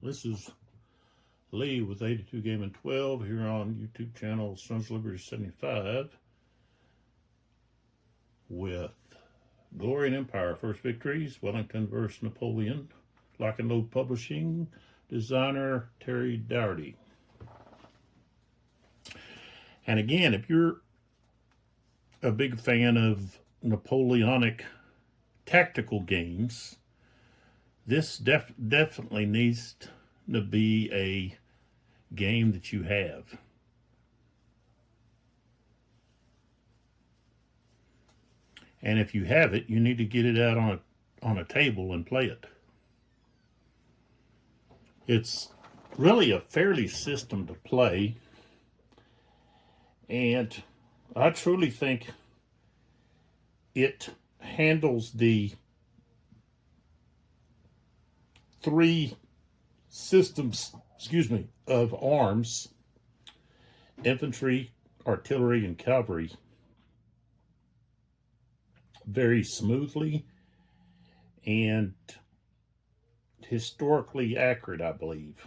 This is Lee with 82 Game and 12 here on YouTube channel Sons of Liberty 75 with Glory and Empire, First Victories, Wellington versus Napoleon, Lock and Load Publishing, designer Terry Dougherty. And again, if you're a big fan of Napoleonic tactical games, this definitely needs to be a game that you have. And if you have it, you need to get it out on a table and play it. It's really a fairly system to play, and I truly think it handles the three systems, of arms: infantry, artillery, and cavalry, very smoothly and historically accurate, I believe,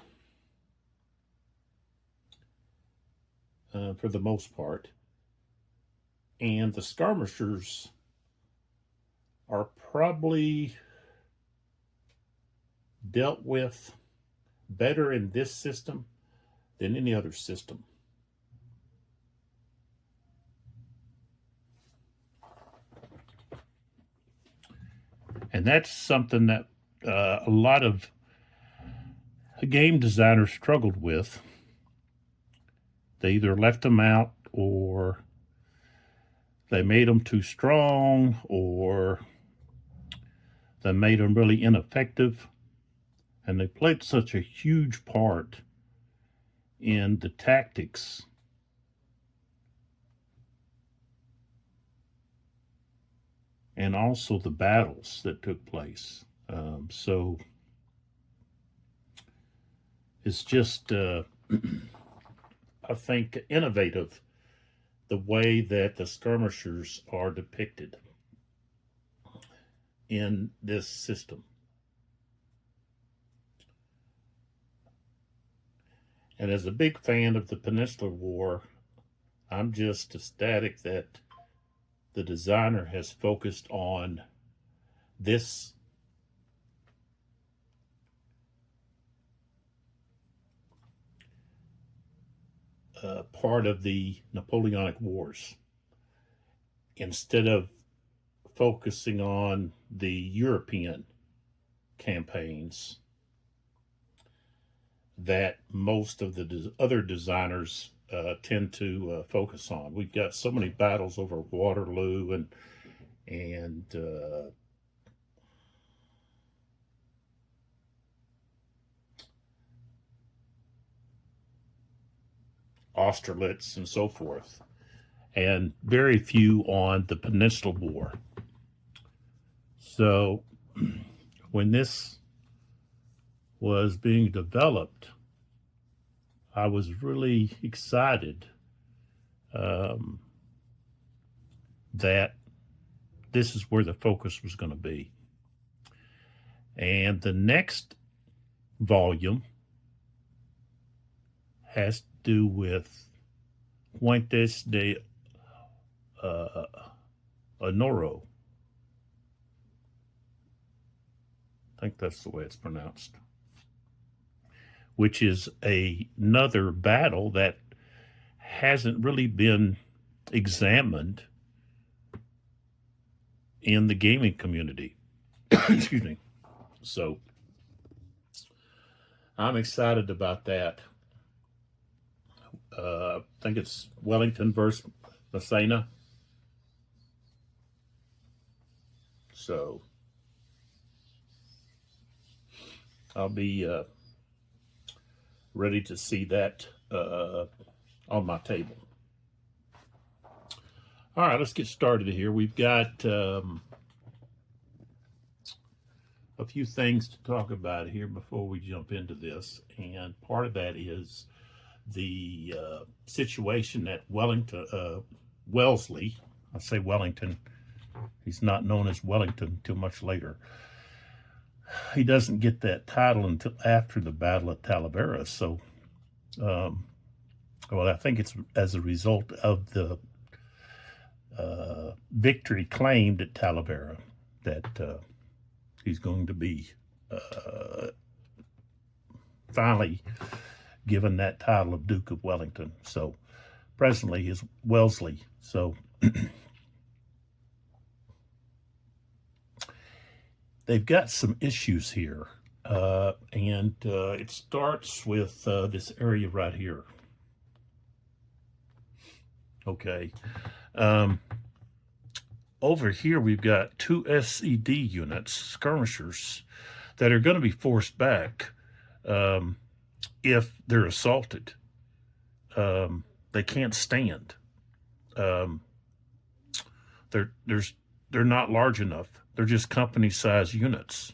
for the most part. And the skirmishers are probably dealt with better in this system than any other system. And that's something that a lot of game designers struggled with. They either left them out, or they made them too strong, or they made them really ineffective. And they played such a huge part in the tactics and also the battles that took place. So it's just, I think, innovative the way that the skirmishers are depicted in this system. And as a big fan of the Peninsular War, I'm just ecstatic that the designer has focused on this part of the Napoleonic Wars, instead of focusing on the European campaigns that most of the other designers tend to focus on. We've got so many battles over Waterloo and Austerlitz and so forth, and very few on the Peninsular War. So when this was being developed, I was really excited that this is where the focus was going to be. And the next volume has to do with Fuentes de Honoro. I think that's the way it's pronounced. Which is another battle that hasn't really been examined in the gaming community. Excuse me. So I'm excited about that. I think it's Wellington versus Messina. So I'll be ready to see that on my table. All right, let's get started here. We've got a few things to talk about here before we jump into this, and part of that is the situation at Wellesley. I say Wellington. He's not known as Wellington until much later. he doesn't get that title until after the Battle of Talavera. So, well, I think it's as a result of the victory claimed at Talavera that he's going to be finally given that title of Duke of Wellington. So presently is Wellesley. So they've got some issues here. And it starts with this area right here. Okay. Over here, we've got 2 SED units, skirmishers, that are going to be forced back if they're assaulted. They can't stand. They're not large enough. They're just company-size units,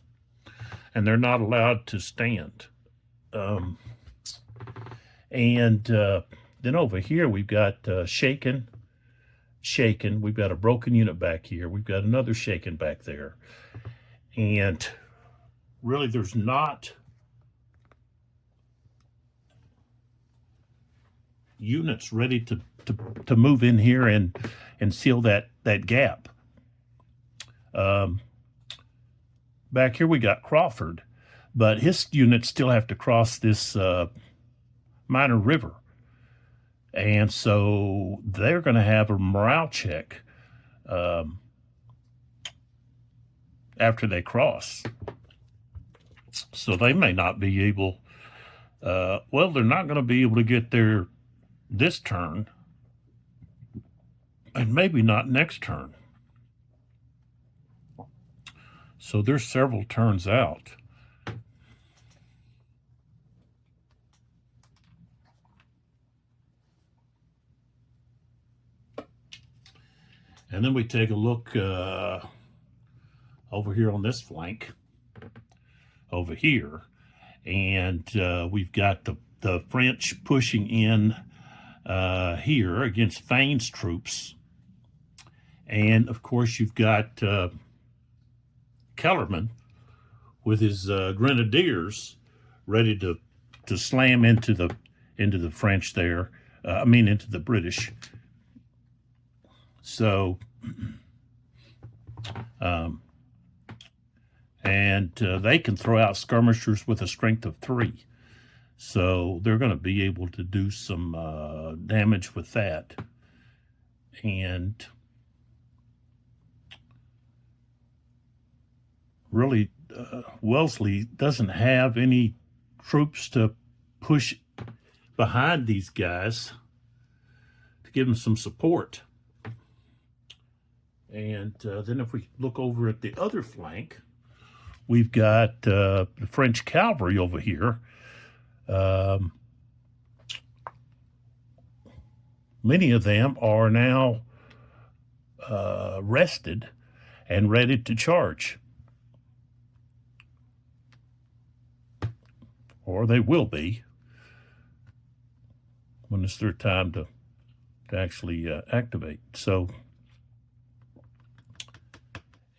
and they're not allowed to stand. And then over here, we've got shaken. We've got a broken unit back here. We've got another shaken back there. And really, there's not units ready to move in here and seal that gap. Back here, we got Crawford, but his units still have to cross this minor river. And so they're going to have a morale check after they cross. So they may not be able, well, they're not going to be able to get there this turn, and maybe not next turn. So there's several turns out. And then we take a look over here on this flank, over here, and we've got the French pushing in here against Fane's troops. And of course, you've got Kellerman with his grenadiers ready to slam into the French there. Into the British. So, they can throw out skirmishers with a strength of 3. So they're going to be able to do some damage with that. And really, Wellesley doesn't have any troops to push behind these guys to give them some support. And then if we look over at the other flank, we've got the French cavalry over here. Many of them are now rested and ready to charge. Or they will be when it's their time to actually activate. So,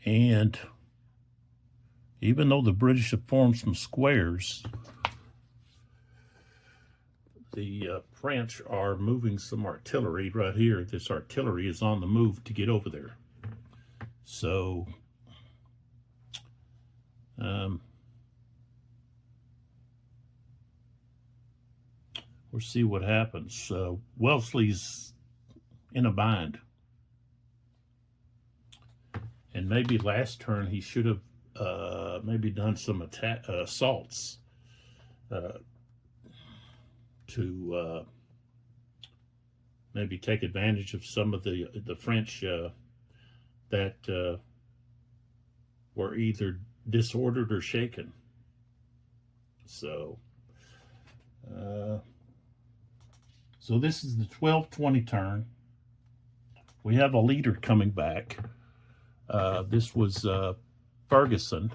and even though the British have formed some squares, the French are moving some artillery right here. This artillery is on the move to get over there. So, we'll see what happens. Wellesley's in a bind. And maybe last turn he should have maybe done some assaults to maybe take advantage of some of the French that were either disordered or shaken. So, so this is the 12-20 turn. We have a leader coming back. This was Ferguson,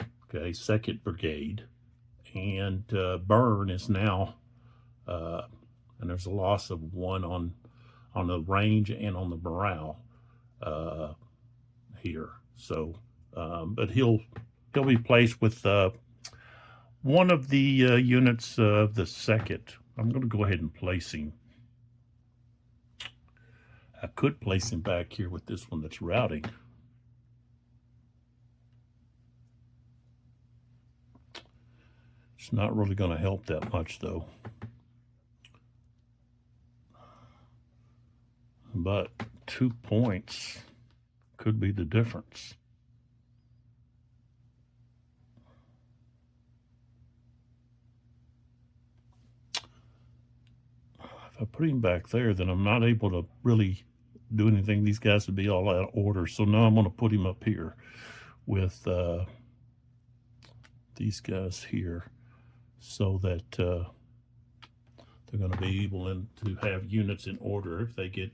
okay, 2nd Brigade, and Byrne is now, and there's a loss of 1 on the range and on the morale here. So, but he'll he'll be placed with one of the units of the 2nd. I'm going to go ahead and place him. I could place him back here with this one that's routing. It's not really going to help that much, though. But 2 points could be the difference. If I put him back there, then I'm not able to really do anything. These guys would be all out of order. So now I'm going to put him up here with these guys here, so that they're going to be able to have units in order if they get,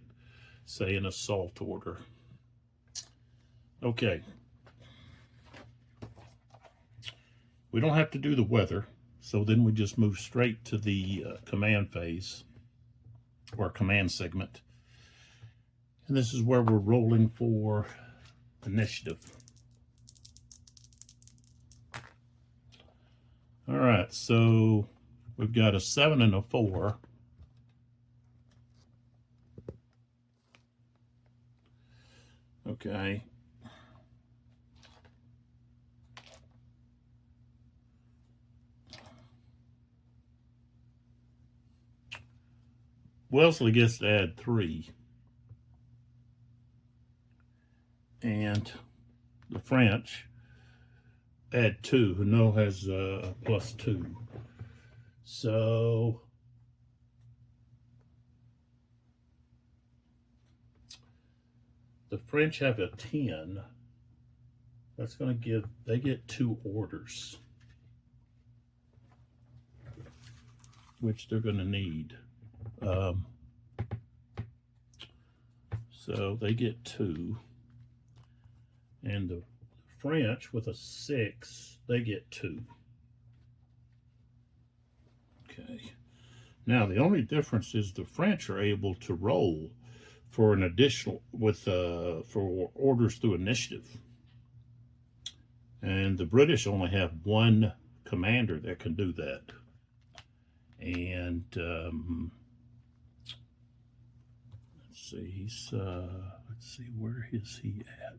say, an assault order. Okay. We don't have to do the weather, so then we just move straight to the command phase, or command segment. And this is where we're rolling for initiative. All right, so we've got a 7 and a 4. Okay. Wellesley gets to add 3. And the French add 2. Huneau has a +2. So the French have a 10. That's going to give, they get 2 orders, which they're going to need. So they get 2. And the French with a 6, they get 2. Okay. Now the only difference is the French are able to roll for an additional for orders through initiative, and the British only have 1 commander that can do that. And let's see, he's let's see, where is he at?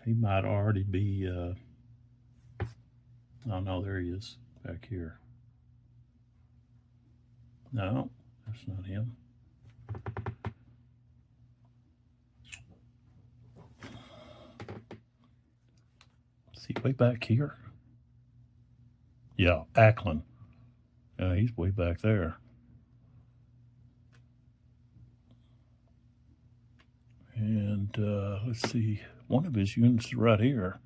He might already be, oh no, there he is, back here. No, that's not him. Is he way back here? Yeah, Ackland. Yeah, he's way back there. And let's see, one of his units is right here.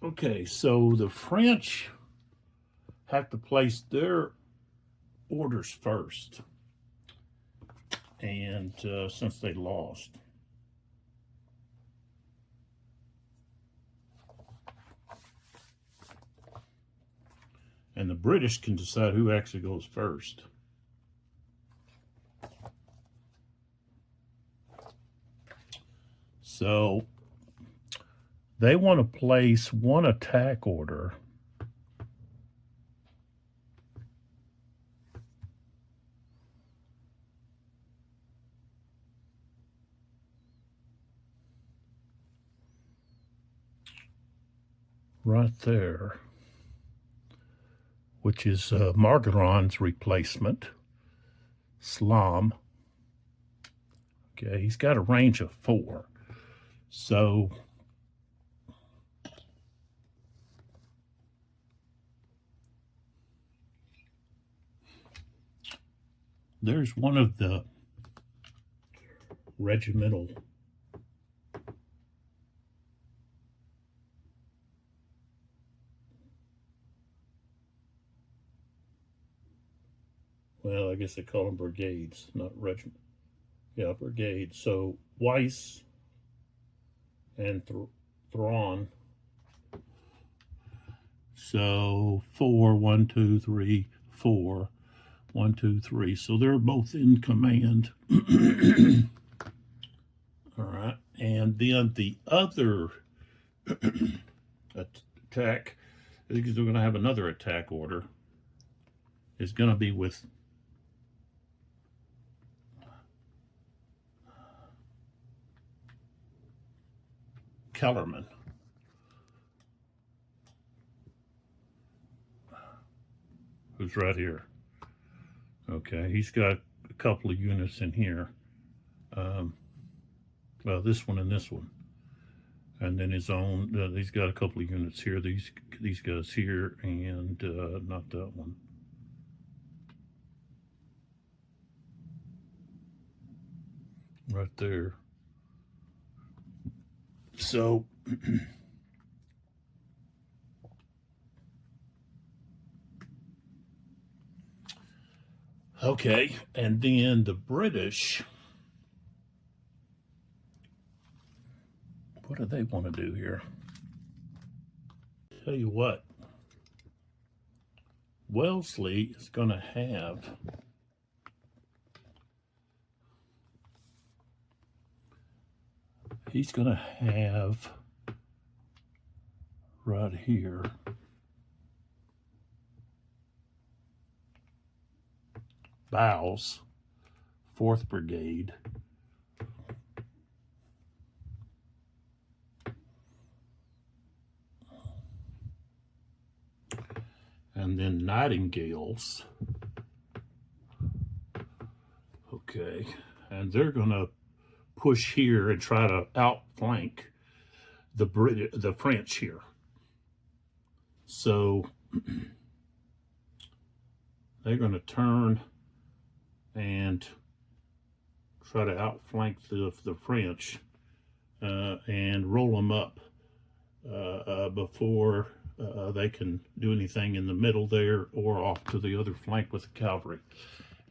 Okay, so the French have to place their orders first, and since they lost. And the British can decide who actually goes first. So they want to place 1 attack order right there, which is Margaron's replacement, Slam. Okay, he's got a range of 4. So there's one of the regimental well, I guess they call them brigades, not regiment. Yeah, brigades. So Weiss and Thrawn. So 4, 1, 2, 3, 4, 1, 2, 3. So they're both in command. All right, and then the other attack, because we're going to have another attack order, is going to be with Kellerman. Who's right here. Okay, he's got a couple of units in here. Well, this one and this one. And then his own, he's got a couple of units here. These guys here, and not that one. Right there. So okay, and then the British, what do they want to do here? Tell you what, Wellesley is going to have right here Bowes, 4th Brigade, and then Nightingales. Okay, and they're going to push here and try to outflank the French here. So they're going to turn and try to outflank the French and roll them up before they can do anything in the middle there or off to the other flank with the cavalry.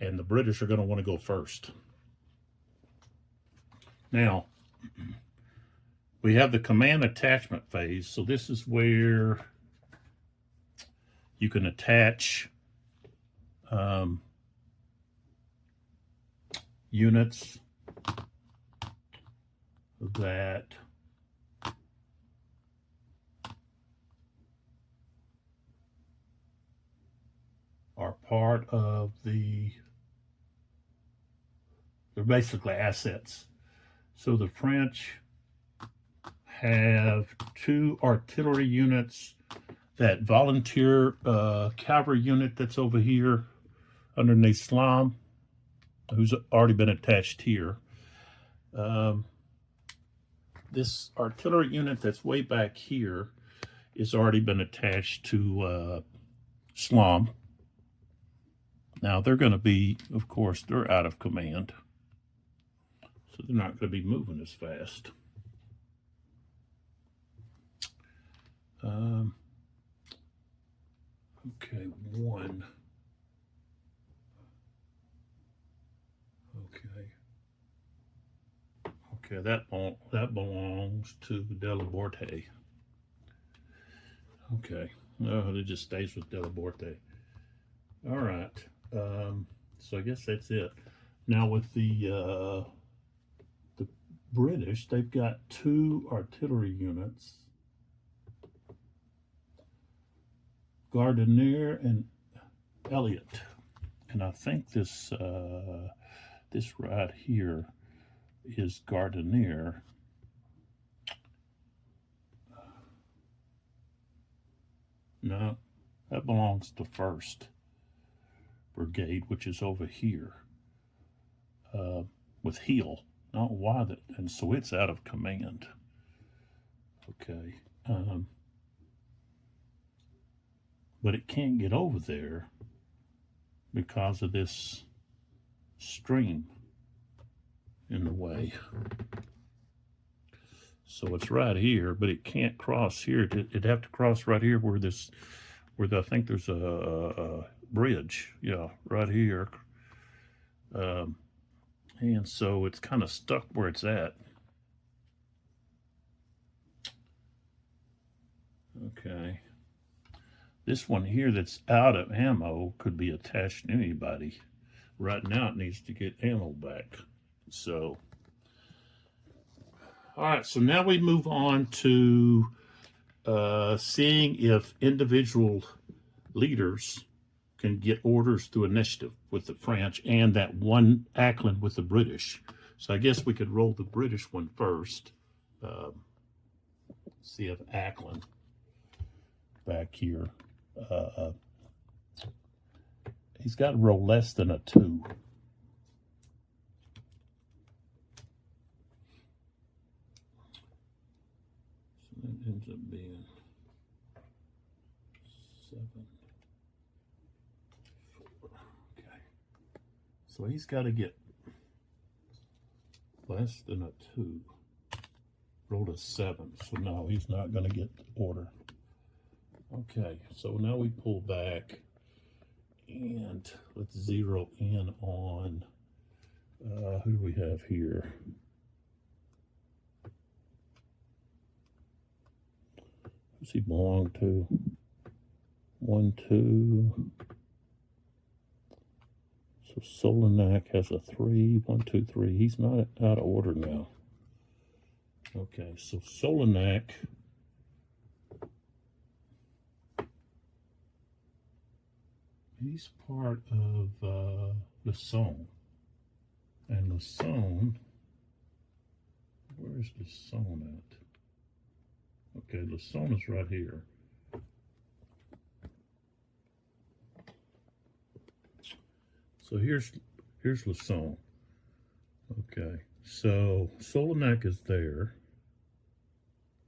And the British are going to want to go first. Now, we have the command attachment phase. So this is where you can attach units that are part of they're basically assets. So the French have 2 artillery units, that volunteer cavalry unit that's over here underneath Slam, who's already been attached here. This artillery unit that's way back here has already been attached to Slam. Now they're going to be, of course, they're out of command, so they're not going to be moving as fast. Okay, 1. Okay, that belongs to Delaborte. Okay, no, it just stays with Delaborte. All right, so I guess that's it. Now with the British, they've got 2 artillery units, Gardenier and Elliott, and I think this right here is Gardenier. No, that belongs to 1st Brigade, which is over here with Heel. I don't know why that, and so it's out of command. Okay, but it can't get over there because of this stream in the way. So it's right here, but it can't cross here. It'd have to cross right here where I think there's a bridge. Yeah, right here. And so it's kind of stuck where it's at. Okay. This one here that's out of ammo could be attached to anybody. Right now it needs to get ammo back. So, all right, so now we move on to seeing if individual leaders can get orders through initiative with the French and that one Ackland with the British. So I guess we could roll the British one first. See if Ackland back here. He's got to roll less than a 2. So that ends up being 7, 4. Okay. So he's got to get less than a 2. Rolled a 7. So no, he's not going to get the order. Okay, so now we pull back and let's zero in on who do we have here? Who's he belong to? 1, 2. So Solinak has a 3. 1, 2, 3. He's not out of order now. Okay, so Solinak. He's part of Lasson. And Lasson, where's Lasson at? Okay, Lasson is right here. So here's Lasson. Okay, so Solinak is there.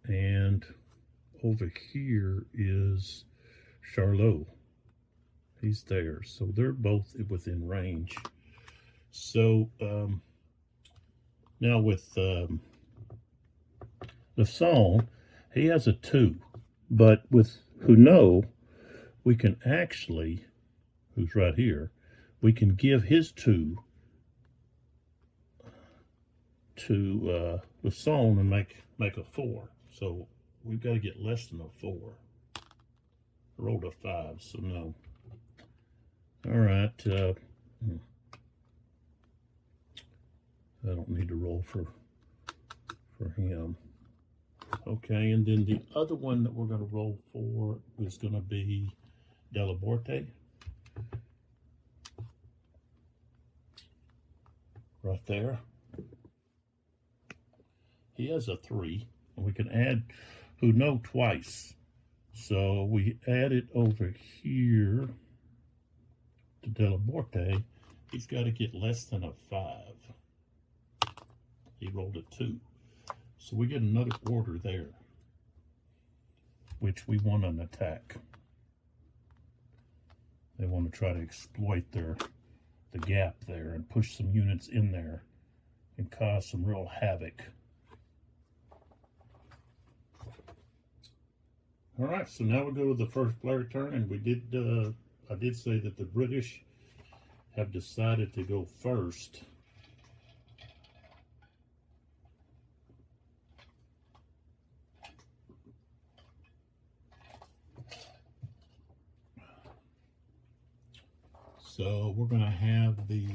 And over here is Charlot. He's there. So they're both within range. So now with Lasson, he has a 2. But with Huneau, we can actually, who's right here, we can give his 2 to Lasson and make a 4. So we've got to get less than a 4. I rolled a 5, so no. All right. I don't need to roll for him. Okay, and then the other one that we're going to roll for is going to be Delaborte. Right there. He has a 3, and we can add Huneau twice. So we add it over here to Delaborte. He's got to get less than a 5. He rolled a 2. So we get another order there, which we want an attack. They want to try to exploit the gap there and push some units in there and cause some real havoc. All right, so now we go to the first player turn, and we did. I did say that the British have decided to go first. So we're going to have the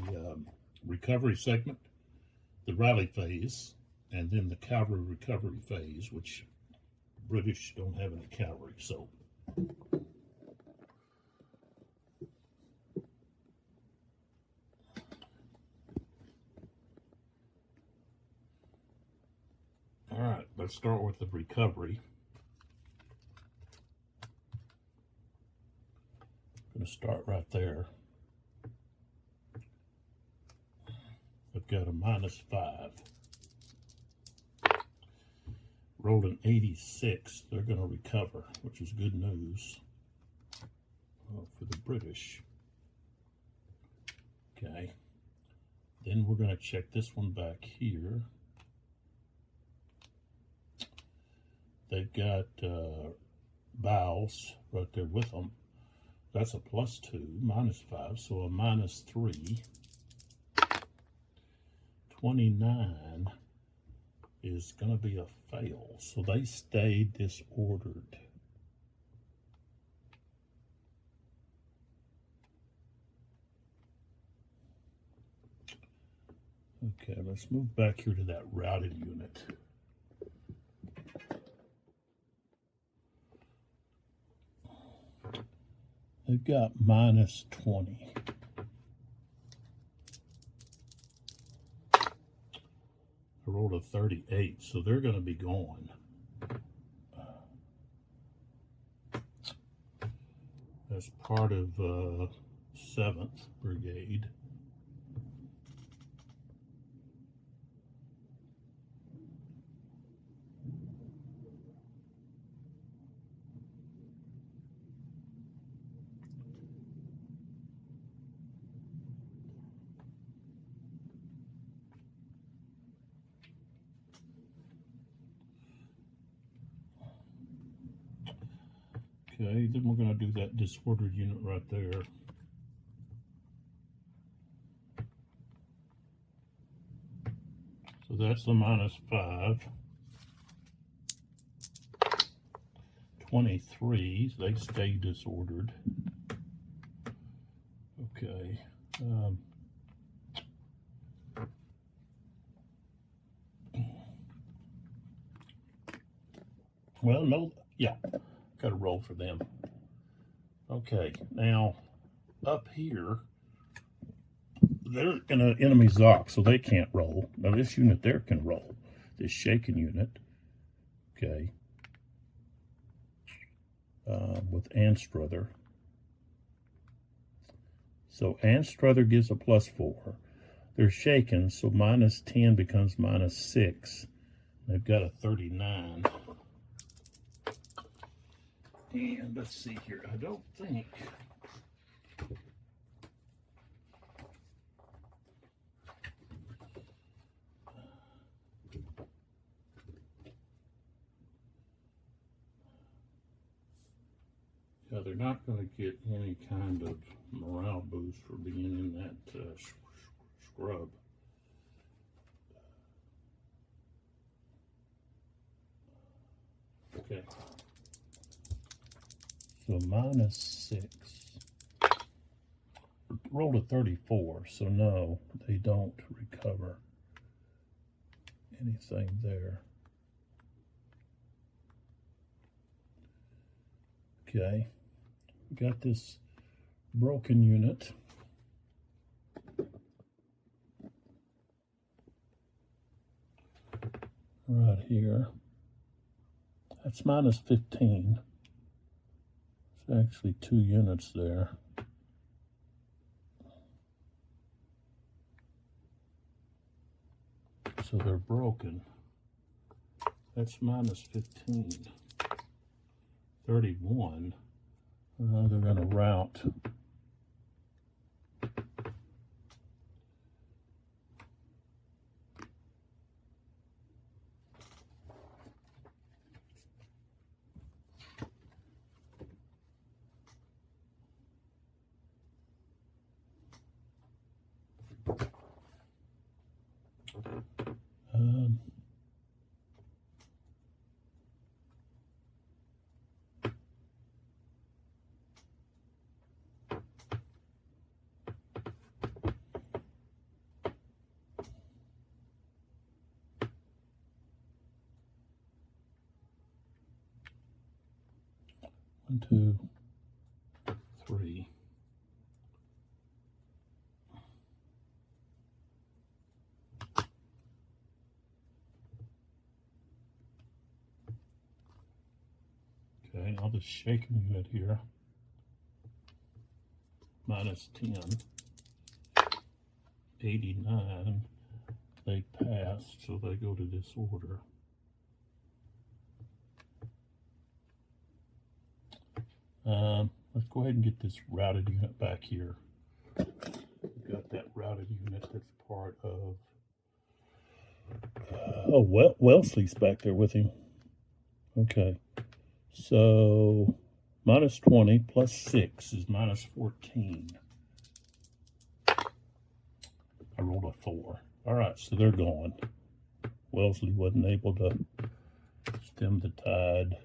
recovery segment, the rally phase, and then the cavalry recovery phase, which British don't have any cavalry. So all right, let's start with the recovery. I'm going to start right there. I've got a -5. Rolled an 86. They're going to recover, which is good news for the British. Okay. Then we're going to check this one back here. They've got Bowles right there with them. That's a +2, -5, so a -3. 29 is going to be a fail. So they stayed disordered. Okay, let's move back here to that routed unit. They've got minus 20. I rolled a 38, so they're going to be gone. That's part of 7th Brigade. Okay, then we're going to do that disordered unit right there. So that's a minus 5. 23s, they stay disordered. Okay. Well, no, yeah, got to roll for them. Okay, now up here, they're in an enemy Zoc, so they can't roll. Now this unit there can roll, this shaken unit. Okay, with Anstruther. So Anstruther gives a +4. They're shaken, so minus 10 becomes minus 6. They've got a 39. And let's see here, I don't think. Yeah, they're not going to get any kind of morale boost for being in that scrub. Okay. So minus 6. Rolled a 34, so no, they don't recover anything there. Okay. Got this broken unit. Right here. That's minus 15. It's actually 2 units there. So they're broken. That's minus 15. 31. They're going to rout. One, two, three. Okay, I'll just shake a unit here. Minus 10. 89. They passed, so they go to disorder. Let's go ahead and get this routed unit back here. We've got that routed unit that's part of... oh, Wellesley's back there with him. Okay. So, minus 20 plus 6 is minus 14. I rolled a 4. All right, so they're gone. Wellesley wasn't able to stem the tide.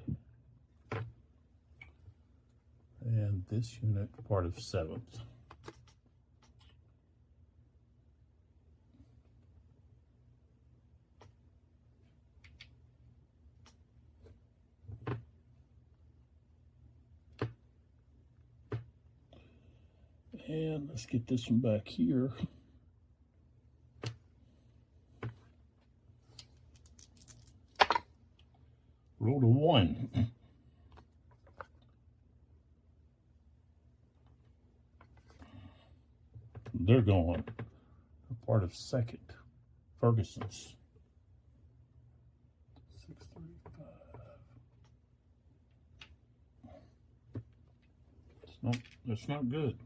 And this unit, part of 7th. And let's get this one back here. Roll a 1. They're gone. They're part of second. Ferguson's. 635. That's not good.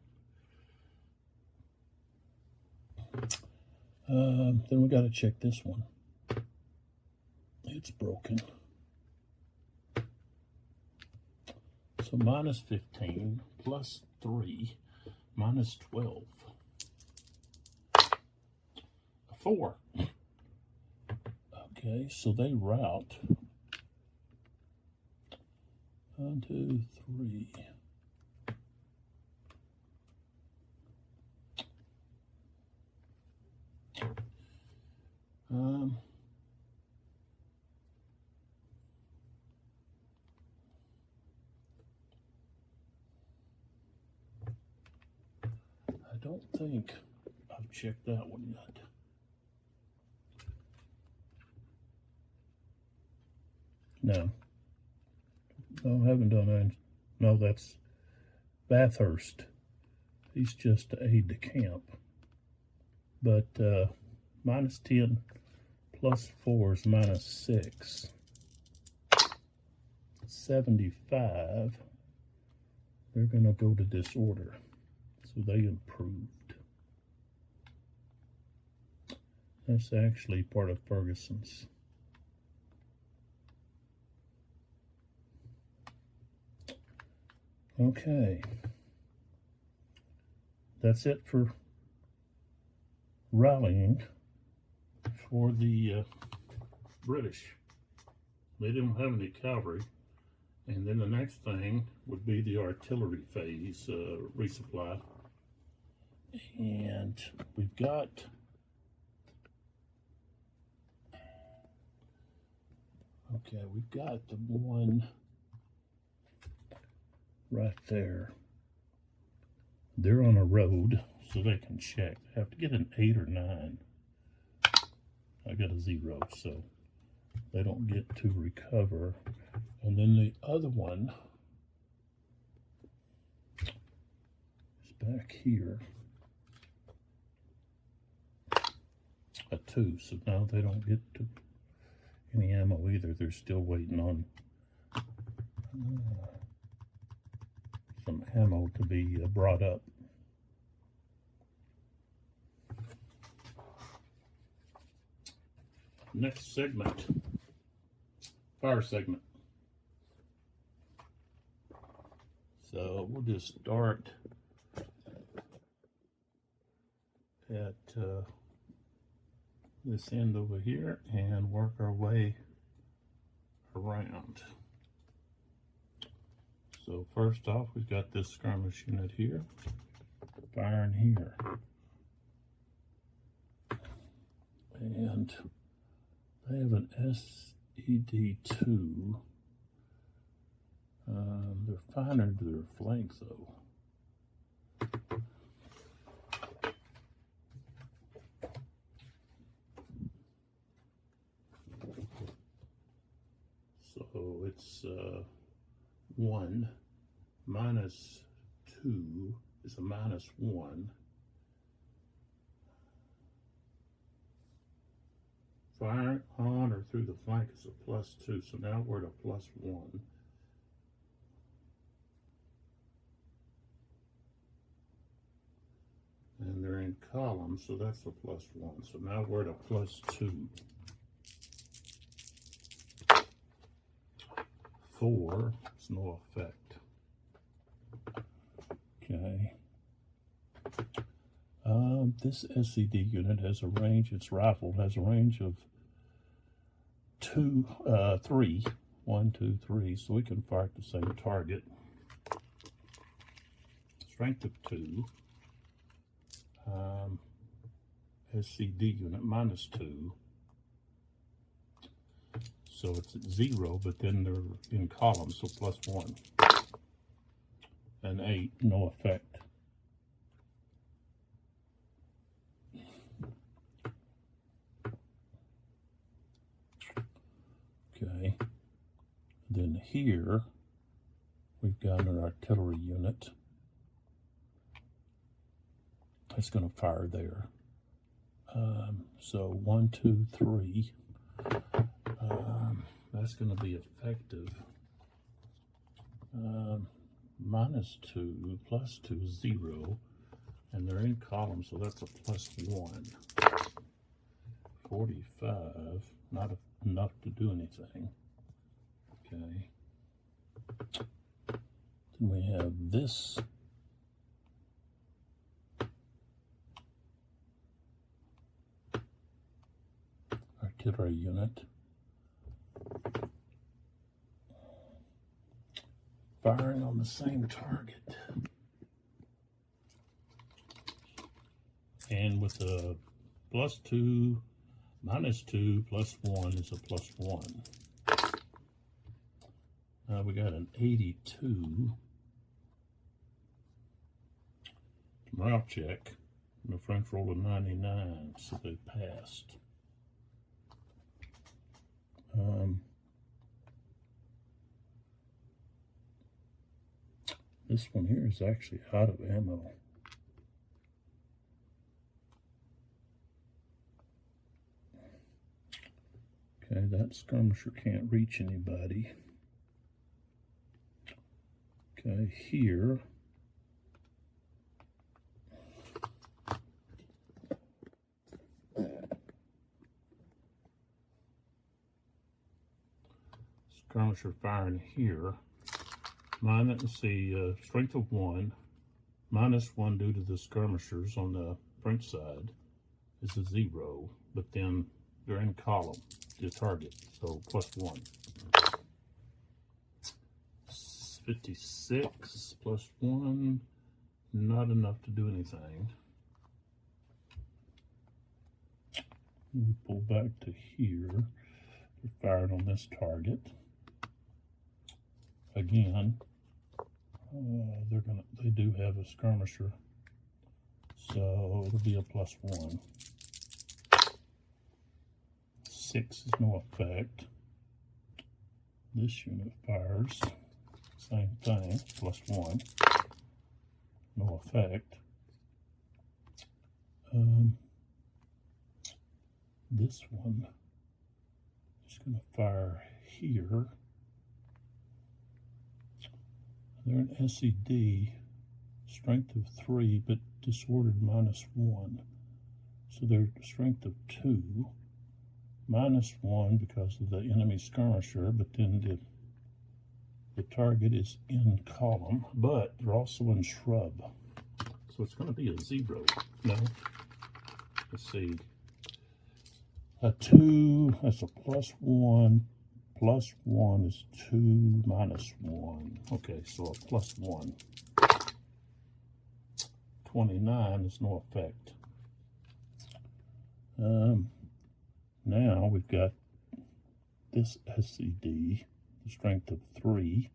Then we got to check this one. It's broken. So minus 15 plus 3 minus 12. 4. Okay, so they route 1, 2, 3. I don't think I've checked that one yet. No, I haven't done that. No, that's Bathurst. He's just an aide de camp. But minus 10 plus 4 is minus 6. 75. They're going to go to disorder. So they improved. That's actually part of Ferguson's. Okay. That's it for rallying for the British. They didn't have any cavalry. And then the next thing would be the artillery phase resupply. And we've got the one right there. They're on a road, so they can check. They have to get an 8 or 9. I got a 0, so they don't get to recover. And then the other one is back here. A 2, so now they don't get to any ammo either. They're still waiting on some ammo to be brought up. Next segment, fire segment. So we'll just start at this end over here and work our way around. So first off, we've got this skirmish unit here, firing here. And they have an SED2. They're finer to their flank though. So it's 1 minus 2 is a minus 1. Fire on or through the flank is a plus 2, so now we're at a plus 1. And they're in columns, so that's a plus 1. So now we're at a plus 2. 4, it's no effect. Okay. This SED unit has a range, its rifle has a range of 3. 1, 2, 3, so we can fire at the same target. Strength of 2. SCD unit minus 2. So it's at 0, but then they're in columns, so plus 1. And 8, no effect. here we've got an artillery unit. It's going to fire there. So 1, 2, 3. That's going to be effective. -2, +2, 0. And they're in column, so that's a +1. 45, not enough to do anything. Okay. Then we have this. Artillery unit. Firing on the same target. And with a +2, -2, +1 is a +1. Now we got an 82. Morale check. And the French rolled a 99, so they passed. This one here is actually out of ammo. Okay, that skirmisher can't reach anybody. Okay, here. Skirmisher firing here. Let's see, strength of 1, -1 due to the skirmishers on the French side is a 0, but then they're in column, the target, so +1. 56 +1, not enough to do anything. We pull back to here. They're firing on this target. Again, they do have a skirmisher, so it'll be a +1. 6 is no effect. This unit fires, same thing, +1, no effect. This one is going to fire here. They're an SED, strength of 3, but disordered -1. So they're strength of 2, -1 because of the enemy skirmisher, but then the target is in column, but they're also in shrub. So it's going to be a 0. No. Let's see. A 2, that's a +1. +1 is 2 -1. Okay, so a +1. 29 is no effect. Now we've got this SCD, the strength of 3.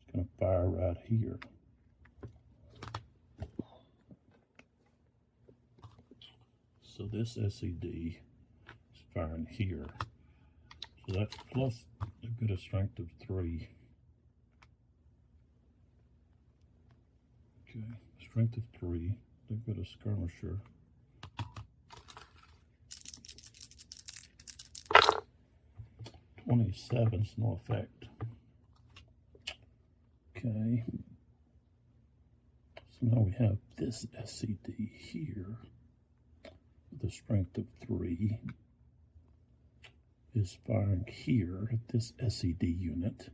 It's going to fire right here. So this SCD is firing here. So that's plus a bit of strength of 3. Okay, strength of 3. They've got a skirmisher. '27's no effect. Okay. So now we have this SCD here with a strength of 3 is firing here at this SCD unit.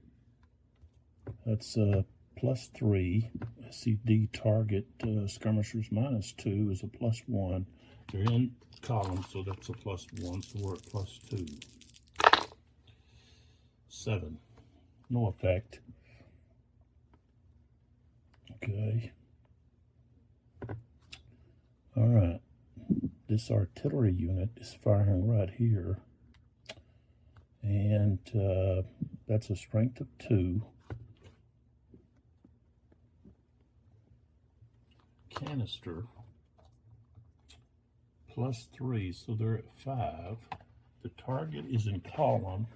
That's a +3. SCD target skirmishers -2 is a +1. They're in column, so that's a +1, so we're at +2. 7. No effect. Okay. All right. This artillery unit is firing right here. And that's a strength of 2. Canister +3, so they're at 5. The target is in column,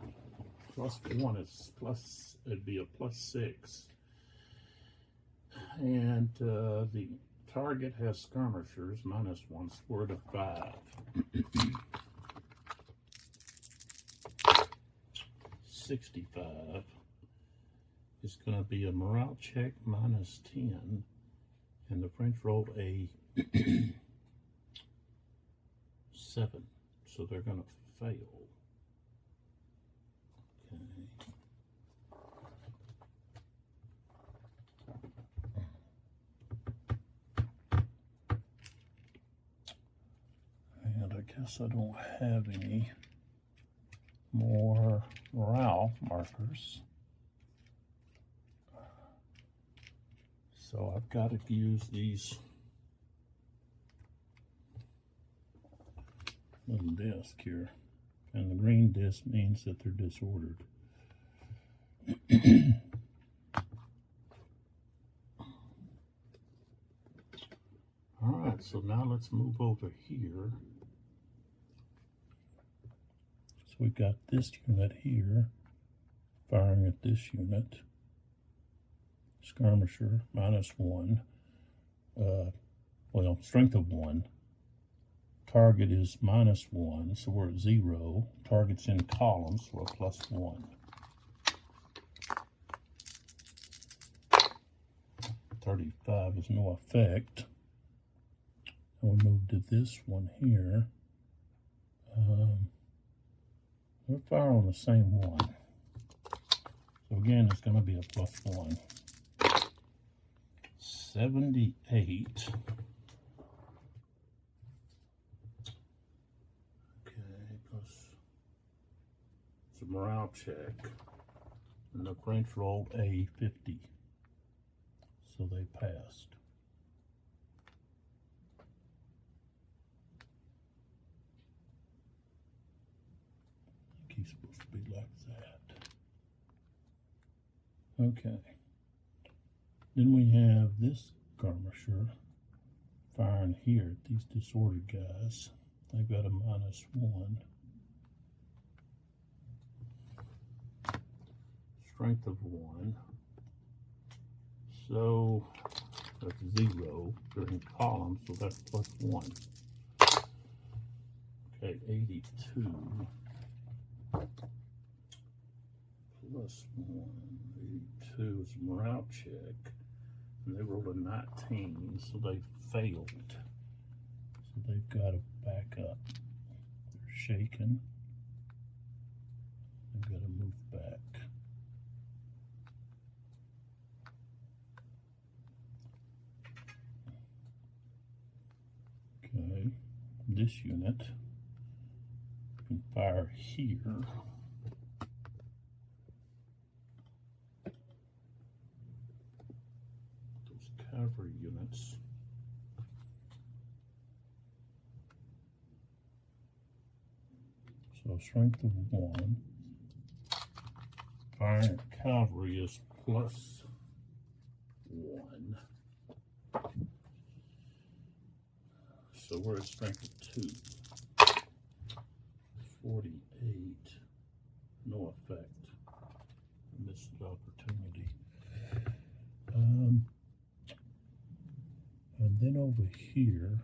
+1 is plus, it'd be a +6. And the target has skirmishers, -1, squared of 5. 65 is going to be a morale check -10, and the French rolled a 7, so they're going to fail. Okay. And I guess I don't have any more morale markers. So I've got to use these little disc here. And the green disc means that they're disordered. Alright, so now let's move over here. So we've got this unit here firing at this unit. Skirmisher, -1. Well, strength of 1. Target is -1, so we're at 0. Target's in columns, so we're +1. 35 is no effect. And we move to this one here. We're firing on the same one. So again, it's going to be a +1. 78. Okay, plus it's a morale check. And the French rolled a 50. So they passed. I think he's supposed to be like that. Okay. Then we have this skirmisher firing here at these disordered guys. They've got a -1. Strength of 1. So that's 0. They're in columns, so that's +1. Okay, 82. +1. 82 is a morale check. And they rolled a 19, so they failed. So they've got to back up. They're shaken. They've got to move back. Okay, this unit can fire here. Cavalry units. So strength of 1. Fire cavalry is +1. So we're at strength of 2. 48. No effect. Missed the opportunity. And then over here,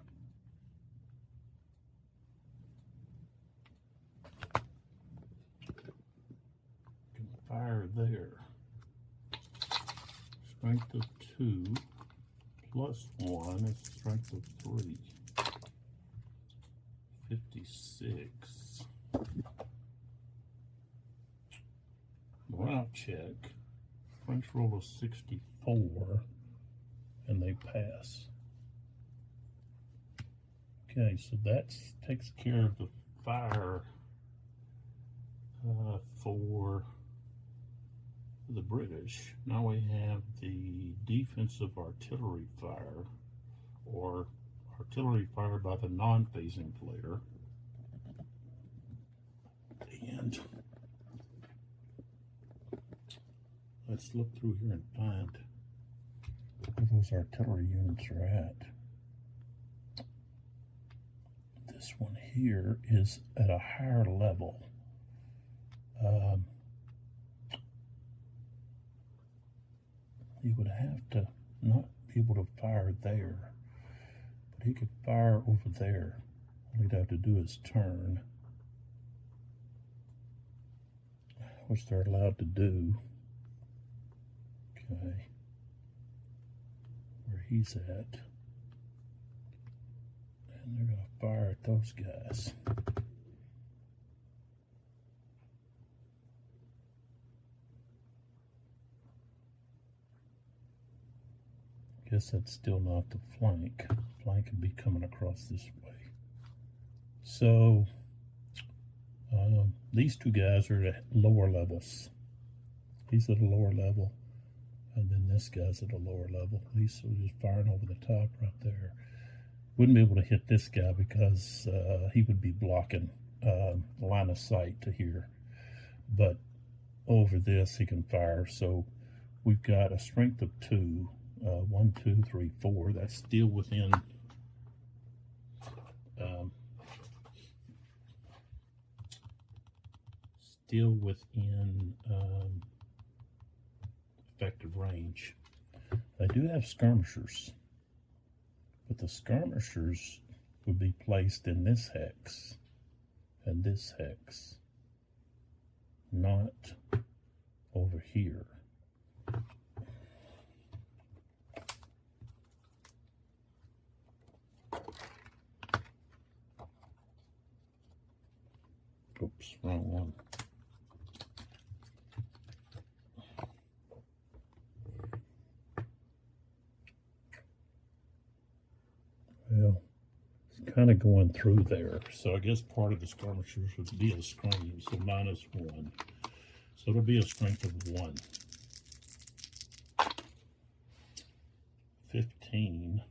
can fire there. Strength of 2 +1 is strength of 3. 56. Morale check. French roll of 64, and they pass. Okay, so that takes care of the fire for the British. Now we have the defensive artillery fire, or artillery fire by the non-phasing player. And let's look through here and find where those artillery units are at. This one here is at a higher level. he would have to not be able to fire there, but he could fire over there. All he'd have to do is turn, which they're allowed to do. Okay, where he's at, and they're going to fire at those guys. Guess that's still not the flank. Flank would be coming across this way. So these two guys are at lower levels. He's at a lower level, and then this guy's at a lower level. He's just firing over the top right there. Wouldn't be able to hit this guy because he would be blocking line of sight to here. But over this he can fire. So we've got a strength of 2. 1, 2, 3, 4. That's still within effective range. They do have skirmishers, but the skirmishers would be placed in this hex and this hex, not over here. Oops, wrong one. Well, it's kind of going through there. So I guess part of the skirmishers would be a screen. So -1. So it'll be a strength of 1. 15.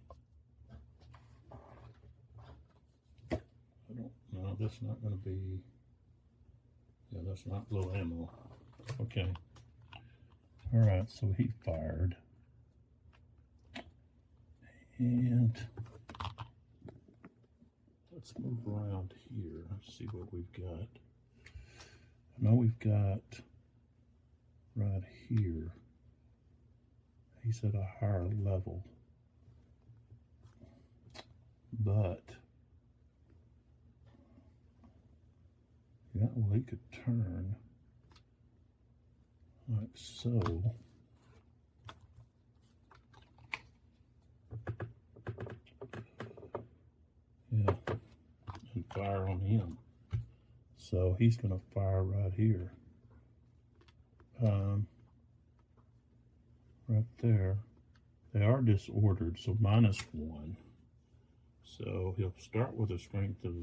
I don't know. That's not going to be. Yeah, that's not low ammo. Okay. All right, so he fired. And let's move around here. Let's see what we've got. I know we've got right here. He's at a higher level. But yeah, well, he could turn like so. Yeah, and fire on him. So he's going to fire right here. Right there. They are disordered, so -1. So he'll start with a strength of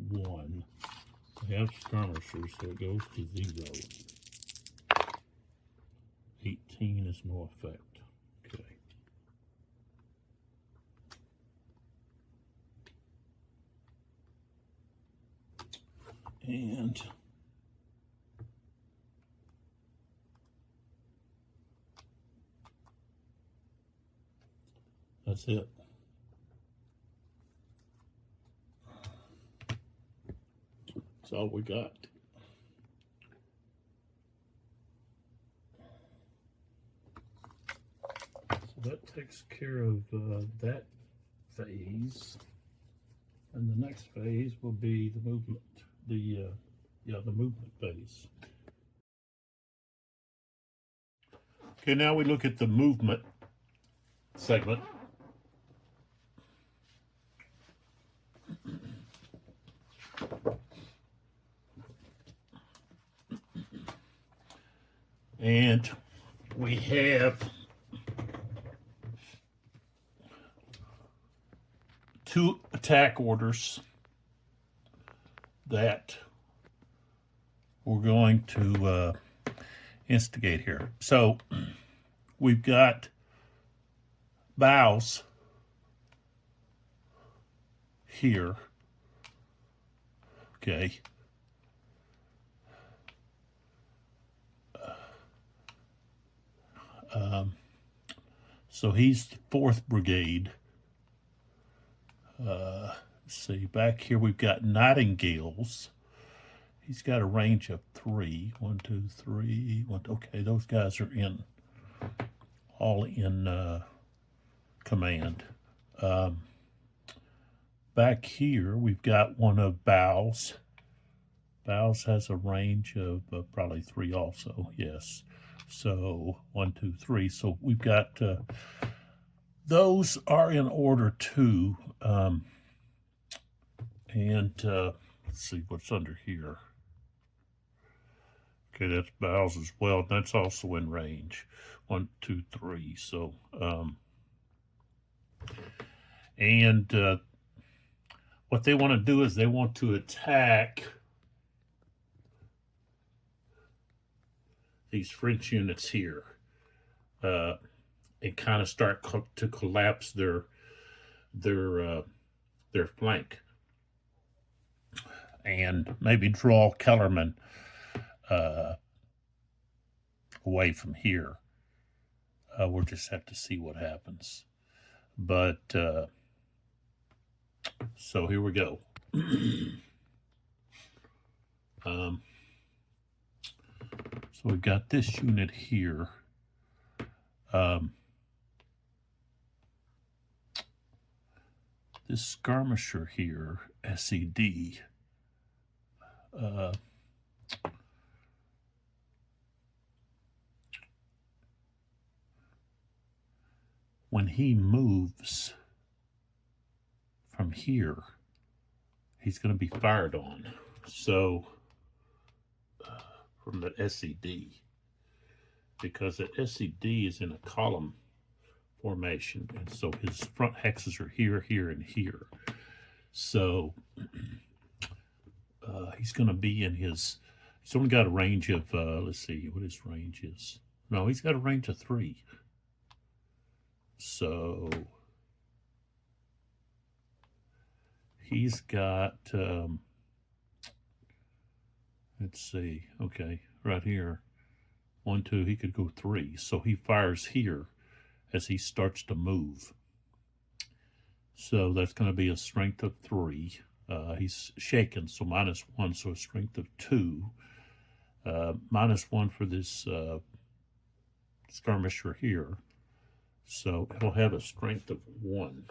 1. They have skirmishers, so it goes to 0. 18 is no effect. Okay. And that's it. That's all we got. So that takes care of that phase. And the next phase will be the movement. The movement phase. Okay, now we look at the movement segment. And we have 2 attack orders that we're going to instigate here. So we've got bows here. Okay. So he's the 4th Brigade. Let's see, back here we've got Nightingales. He's got a range of 3. 1, 2, 3. Okay, those guys are in all in command. Back here, we've got one of Bow's. Bow's has a range of probably 3 also, yes. So 1, 2, 3. So we've got, those are in order too. Let's see what's under here. Okay, that's Bow's as well. That's also in range. 1, 2, 3. So, what they want to do is they want to attack these French units here, and kind of start to collapse their flank, and maybe draw Kellerman away from here. We'll just have to see what happens. But so here we go. So we've got this unit here. This skirmisher here, SED, when he moves from here, he's going to be fired on. So, from the SED, because the SED is in a column formation, and so his front hexes are here, here, and here. So, he's going to be in his, he's only got a range of, let's see what his range is. No, he's got a range of 3. So, he's got, let's see, okay, right here, 1, 2, he could go 3. So he fires here as he starts to move. So that's going to be a strength of 3. He's shaken, so -1, so a strength of 2. -1 for this skirmisher here. So it'll have a strength of 1.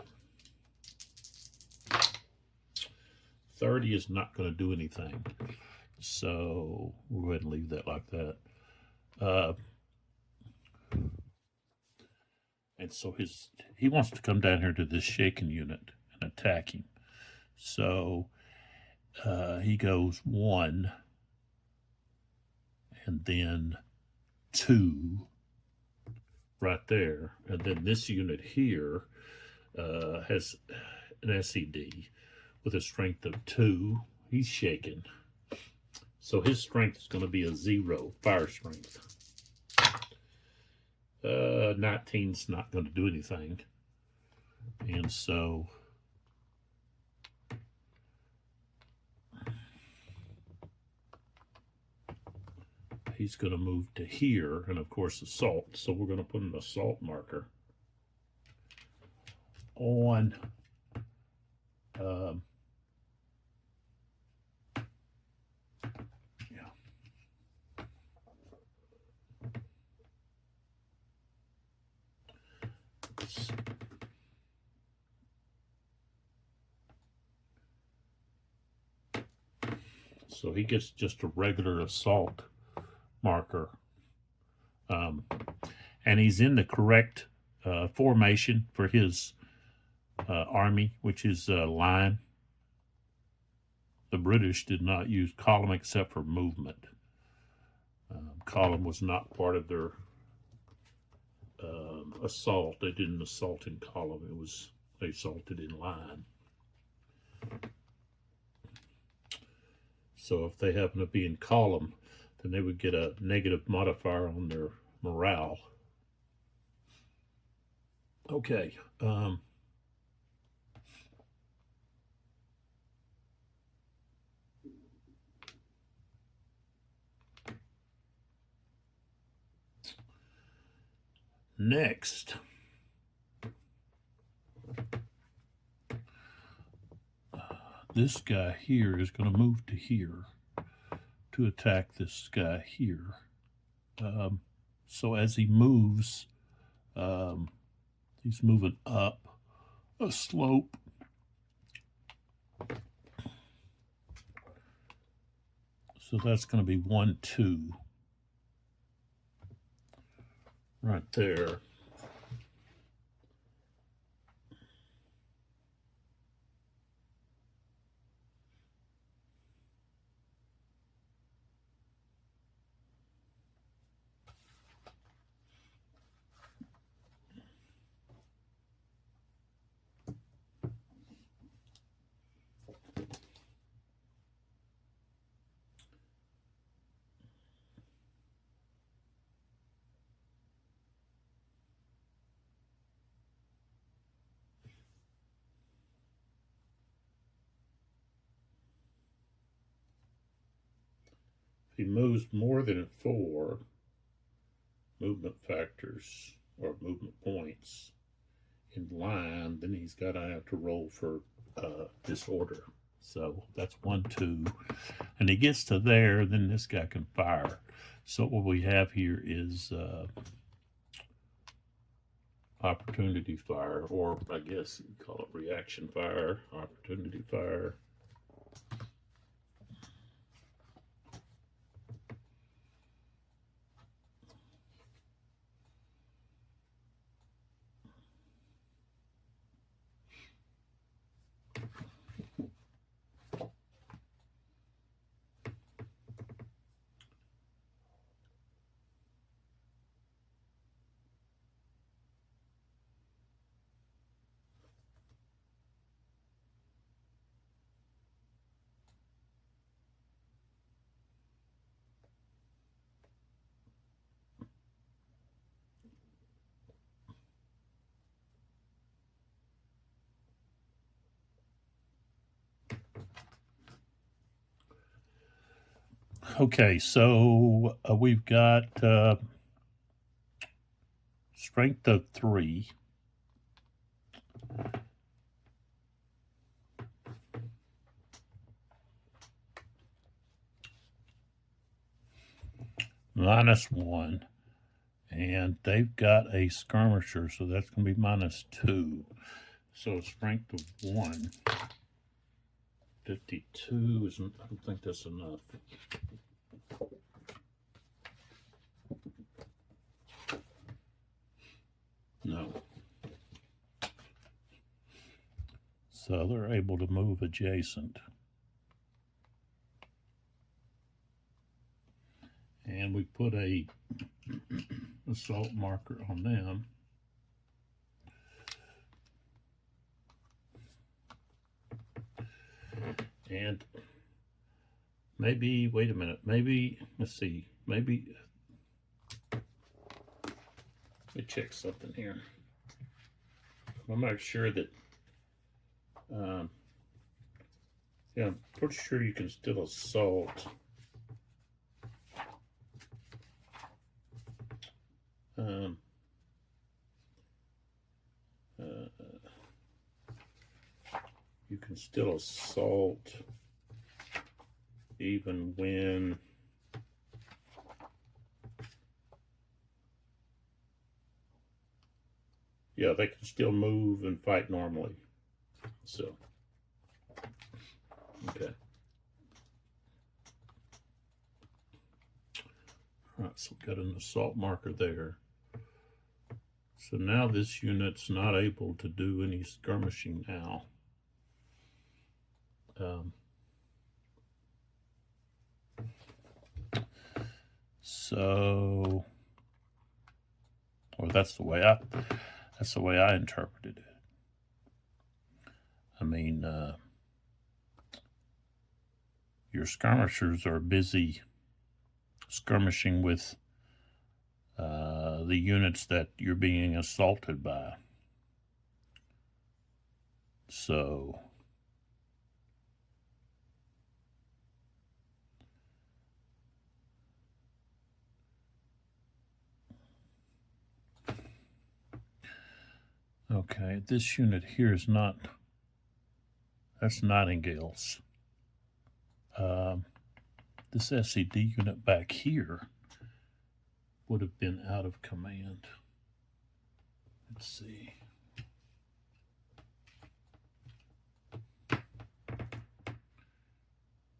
30 is not going to do anything. So we'll go ahead and leave that like that. And so he wants to come down here to this shaken unit and attack him. So he goes 1 and then 2 right there. And then this unit here has an SED with a strength of 2. He's shaken. So his strength is going to be a 0, fire strength. 19's not going to do anything. And so he's going to move to here, and of course assault. So we're going to put an assault marker on so he gets just a regular assault marker, and he's in the correct formation for his army, which is line. The British did not use column except for movement. Column was not part of their assault. They didn't assault in column. They assaulted in line. So if they happen to be in column, then they would get a negative modifier on their morale. Okay. Next, this guy here is going to move to here to attack this guy here. So as he moves, He's moving up a slope. So that's going to be 1, 2 right there. If he moves more than 4 movement factors or movement points in line, then he's got to have to roll for disorder. So that's 1, 2. And he gets to there, then this guy can fire. So what we have here is opportunity fire, or I guess you call it reaction fire, opportunity fire. Okay, so we've got strength of 3. -1. And they've got a skirmisher, so that's going to be -2. So strength of 1. 52 isn't, I don't think that's enough. No. So they're able to move adjacent. And we put a assault marker on them. And maybe, wait a minute, maybe, let's see, maybe, let me check something here. I'm not sure that, yeah, I'm pretty sure you can still assault. You can still assault even when yeah, they can still move and fight normally. So, okay. All right, so we got an assault marker there. So now this unit's not able to do any skirmishing now. So, or that's the way I interpreted it. I mean, your skirmishers are busy skirmishing with the units that you're being assaulted by. So, okay, this unit here is not, that's Nightingale's. This SED unit back here would have been out of command. Let's see.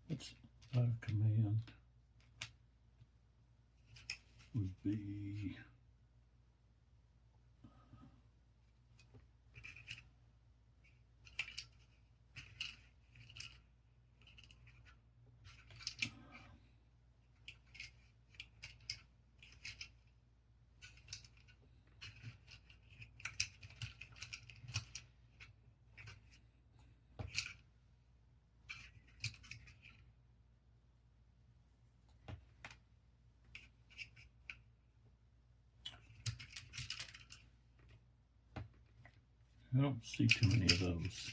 What's command would be I don't see too many of those.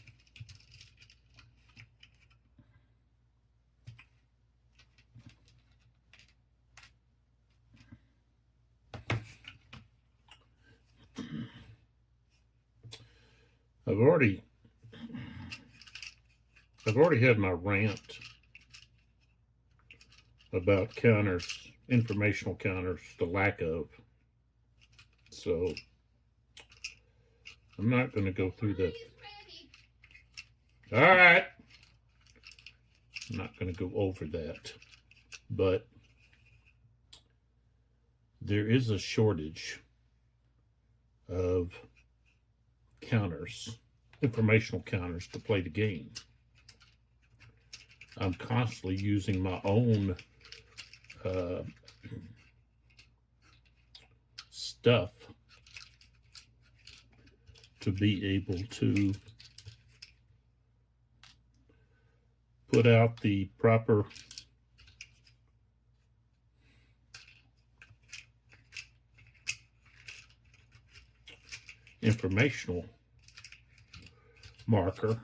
I've already had my rant about counters, informational counters, the lack of. So I'm not going to go through that. All right. I'm not going to go over that. But there is a shortage of counters, informational counters to play the game. I'm constantly using my own stuff to be able to put out the proper informational marker,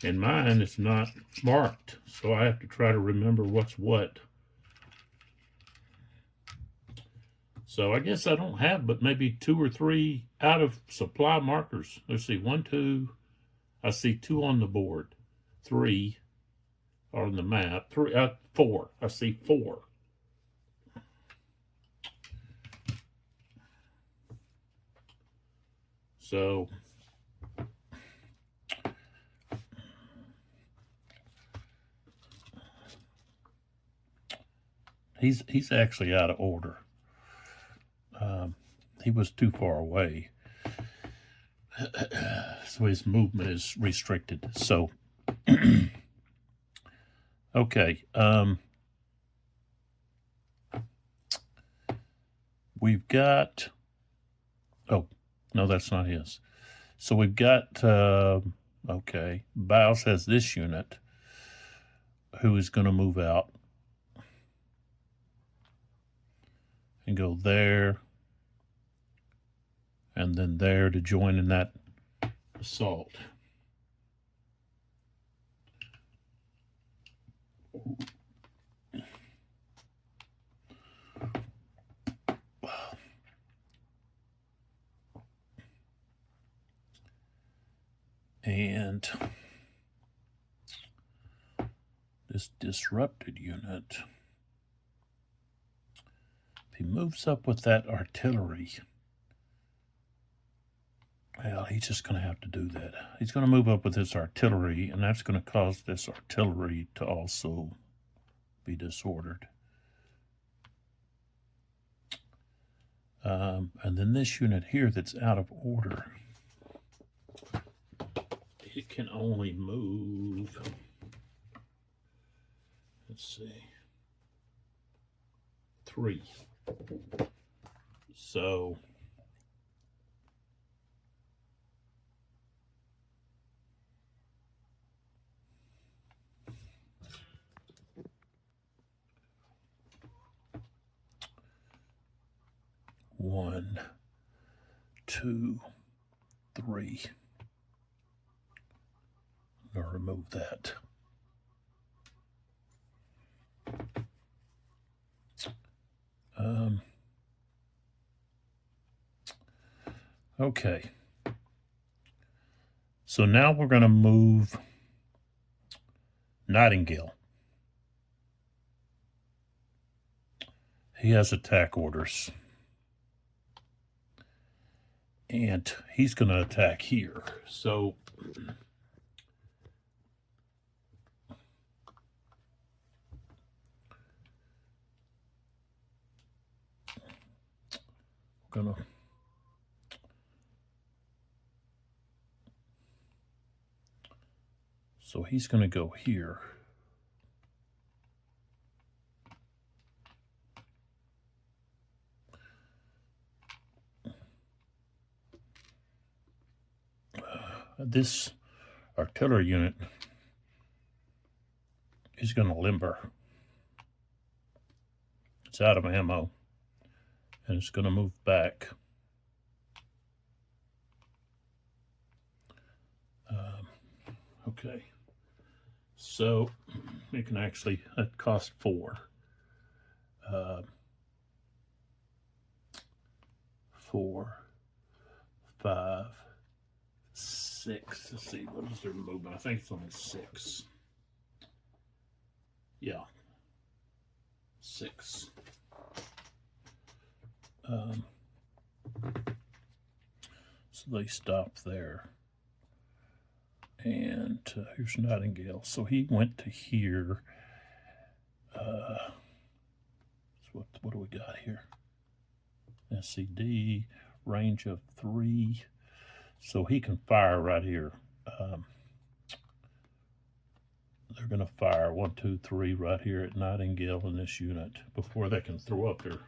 and mine is not marked, so I have to try to remember what's what. So I guess I don't have but maybe 2 or 3 out of supply markers. Let's see, 1, 2, I see 2 on the board, 3 are on the map, 4, I see 4. So he's actually out of order. He was too far away, so his movement is restricted. So, okay, we've got. Oh no, that's not his. So we've got. Okay, Biles has this unit, who is going to move out and go there, and then there to join in that assault. And this disrupted unit, if he moves up with that artillery, well, he's just going to have to do that. He's going to move up with this artillery, and that's going to cause this artillery to also be disordered. And then this unit here that's out of order, it can only move, let's see, 3. So one, 2, 3. I'm going to remove that. Okay. So now we're going to move Nightingale. He has attack orders. And he's going to attack here. So he's going to go here. This artillery unit is going to limber. It's out of ammo, and it's going to move back. Okay, so it can actually cost 4. 4, 5, 6. Let's see, what is their movement? I think it's only 6. Yeah, 6. So they stop there. And here's Nightingale. So he went to here. So what do we got here? SCD, range of 3. So he can fire right here. They're going to fire 1, 2, 3 right here at Nightingale in this unit before they can throw up their...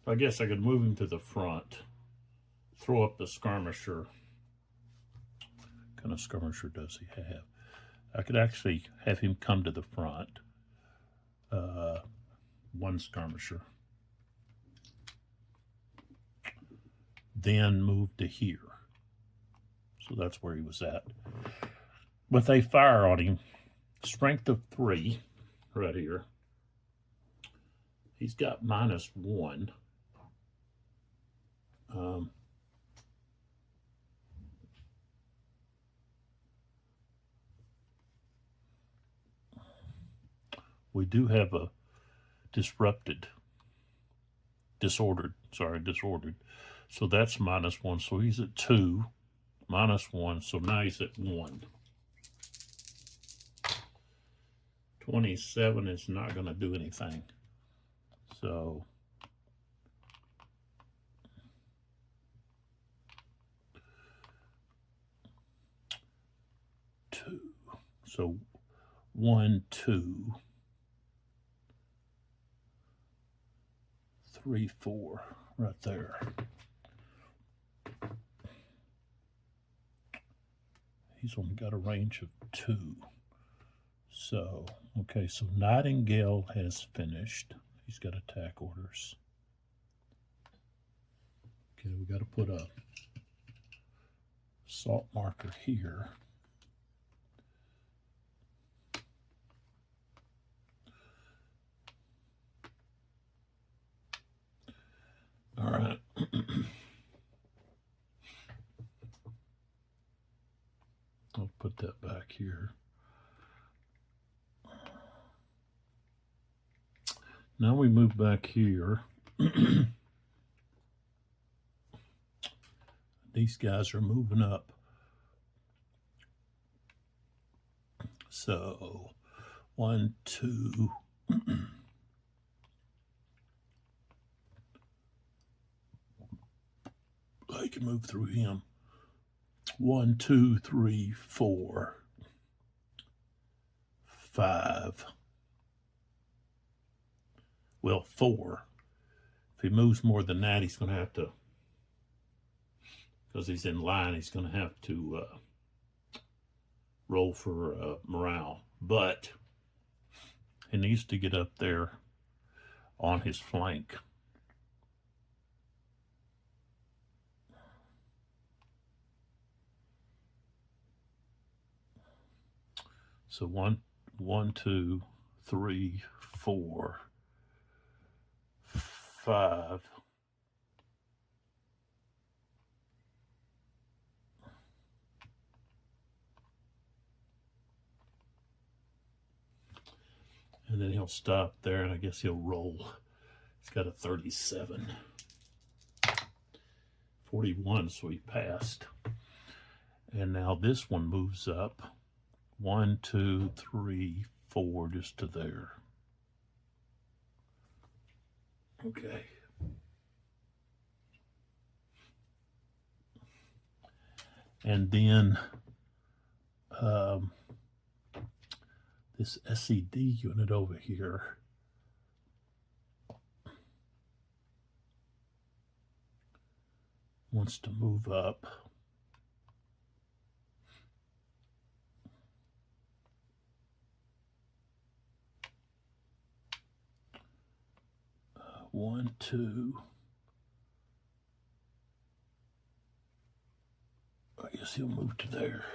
I guess I could move him to the front. Throw up the skirmisher. What kind of skirmisher does he have? I could actually have him come to the front. 1 skirmisher. Then move to here. So that's where he was at. But they fire on him. Strength of 3 right here. He's got -1. We do have a disordered. So that's -1. So he's at 2, -1. So now he's at 1. 27 is not going to do anything. So two. So 1, 2, 3, 4 right there. He's only got a range of 2. So, okay, so Nightingale has finished. He's got attack orders. Okay, we got to put a salt marker here. All right. I'll put that back here. Now we move back here. These guys are moving up. So 1, 2. I can move through him. 1, 2, 3, 4, 5. Well, 4. If he moves more than that, he's going to have to, because he's in line, he's going to have to roll for morale. But he needs to get up there on his flank. So 1, 2, 3, 4, 5. And then he'll stop there, and I guess he'll roll. He's got a 37. 41, so he passed. And now this one moves up 1, 2, 3, 4, just to there. Okay. And then this SED unit over here wants to move up. One, two. I guess he'll move to there.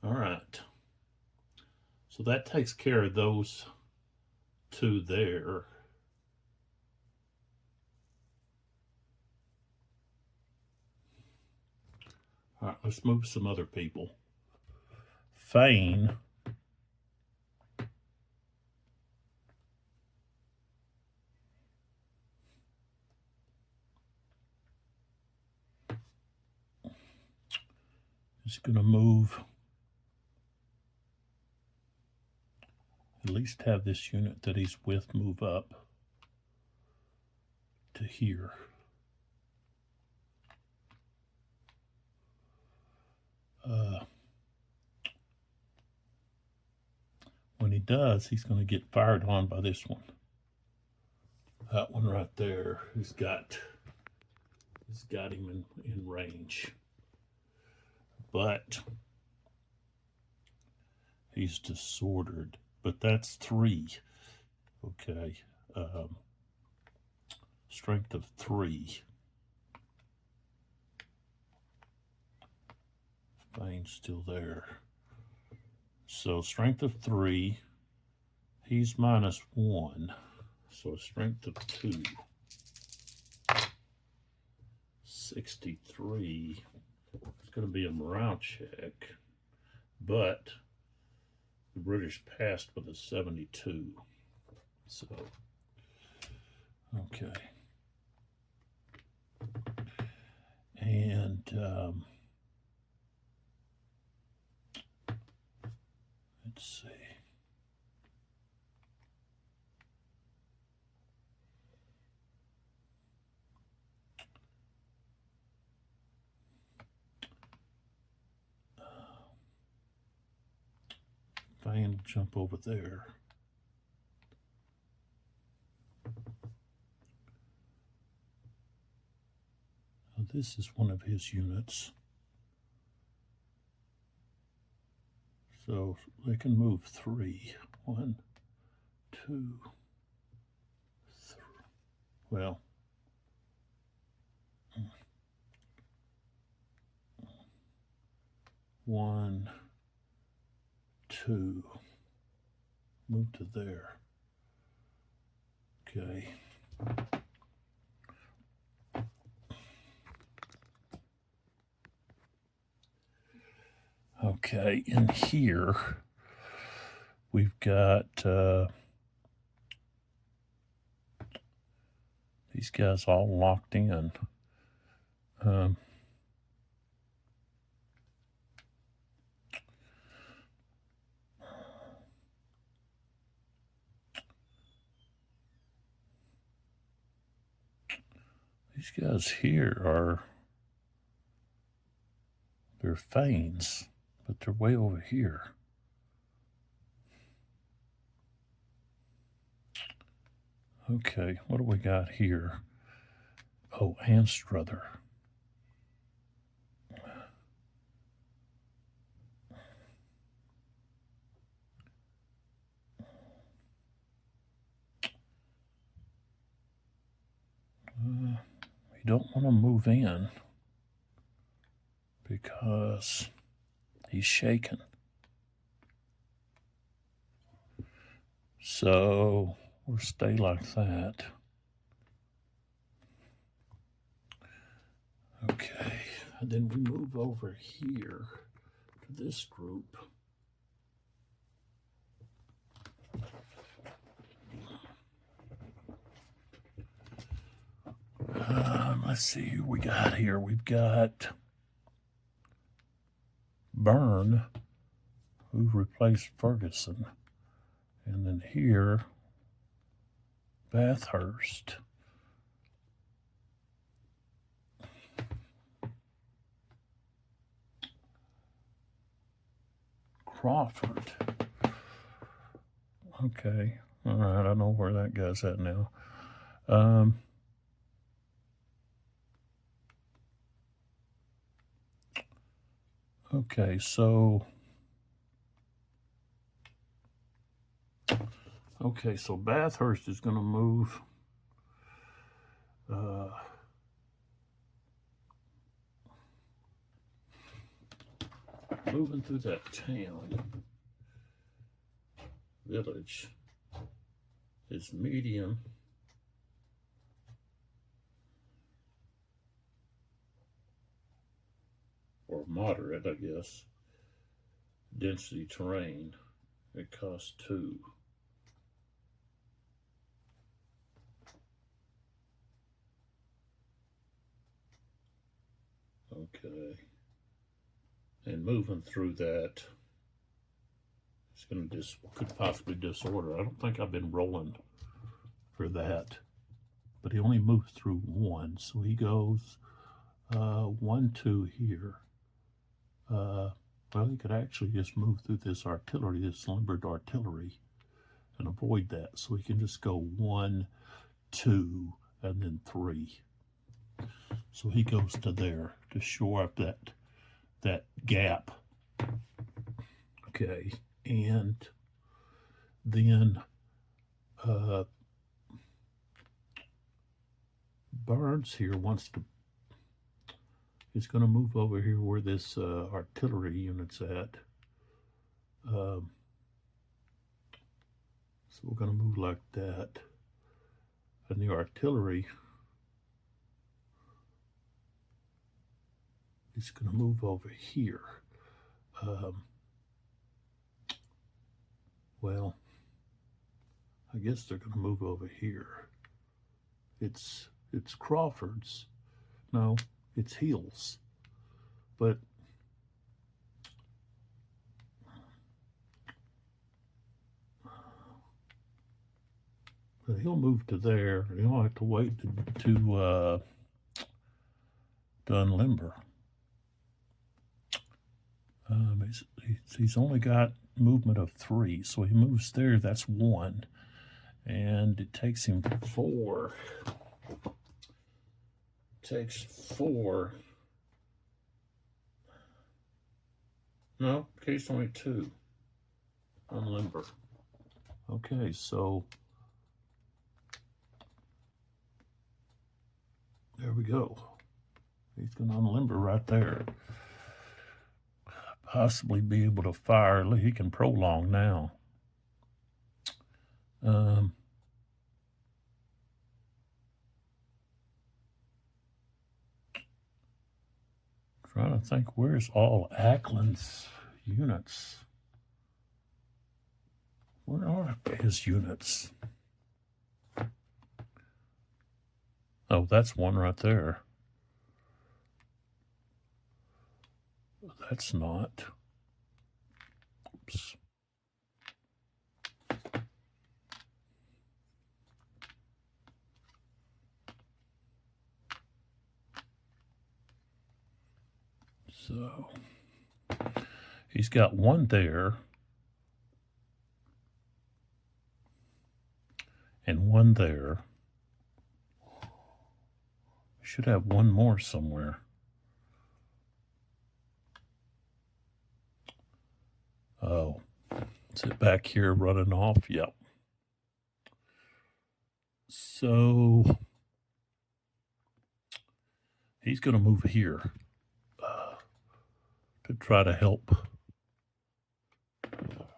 All right. So that takes care of those two there. All right, let's move some other people. Fane. Is going to move, at least have this unit that he's with move up to here. When he does, he's going to get fired on by this one. That one right there, he's got him in range. But he's disordered. But that's 3. Okay. Strength of 3. Fane's still there. So strength of 3. He's -1. So strength of 2. 63. It's going to be a morale check. But the British passed with a 72. So, okay. And let's see. Fane will jump over there. Now this is one of his units. So they can move 3. 1, 2, 3. Well, 1, 2. Move to there. Okay. Okay, in here we've got these guys all locked in. These guys here they're Fanes, but they're way over here. Okay, what do we got here? Oh, Anstruther. You don't want to move in because he's shaken. So we'll stay like that. Okay, and then we move over here to this group. let's see who we got here. We've got Byrne, who replaced Ferguson. And then here, Bathurst. Crawford. Okay. All right. I know where that guy's at now. Okay. So Bathurst is going to move. Moving through that town, village is medium. Or moderate, I guess. Density terrain. It costs 2. Okay. And moving through that, it's going to could possibly disorder. I don't think I've been rolling for that, but he only moves through 1, so he goes 1, 2 here. Well, he could actually just move through this artillery, this limbered artillery, and avoid that. So he can just go 1, 2, and then 3. So he goes to there to shore up that gap. Okay, and then Burns here is going to move over here where this artillery unit's at. So we're going to move like that. And the artillery is going to move over here. Well, I guess they're going to move over here. It's Crawford's. No, it's Hill's. But he'll move to there. He'll have to wait to unlimber. He's only got movement of 3, so he moves there. That's 1, and it takes him 4. Takes 4. No, case only 2. Unlimber. Okay, so there we go. He's going to unlimber right there. Possibly be able to fire. Look, he can prolong now. Trying to think, where's all Ackland's units? Where are his units? Oh, that's one right there. That's not. Oops. So he's got 1 there and 1 there. Should have 1 more somewhere. Oh, is it back here running off? Yep. So he's going to move here to try to help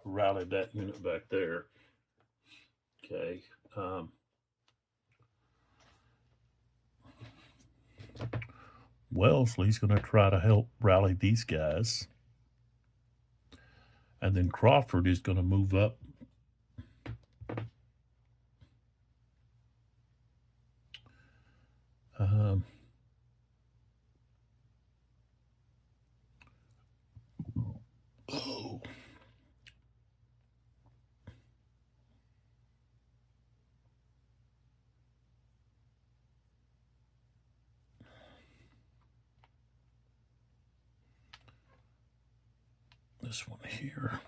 rally that unit back there. Okay. Wellesley's going to try to help rally these guys. And then Crawford is going to move up. this one here.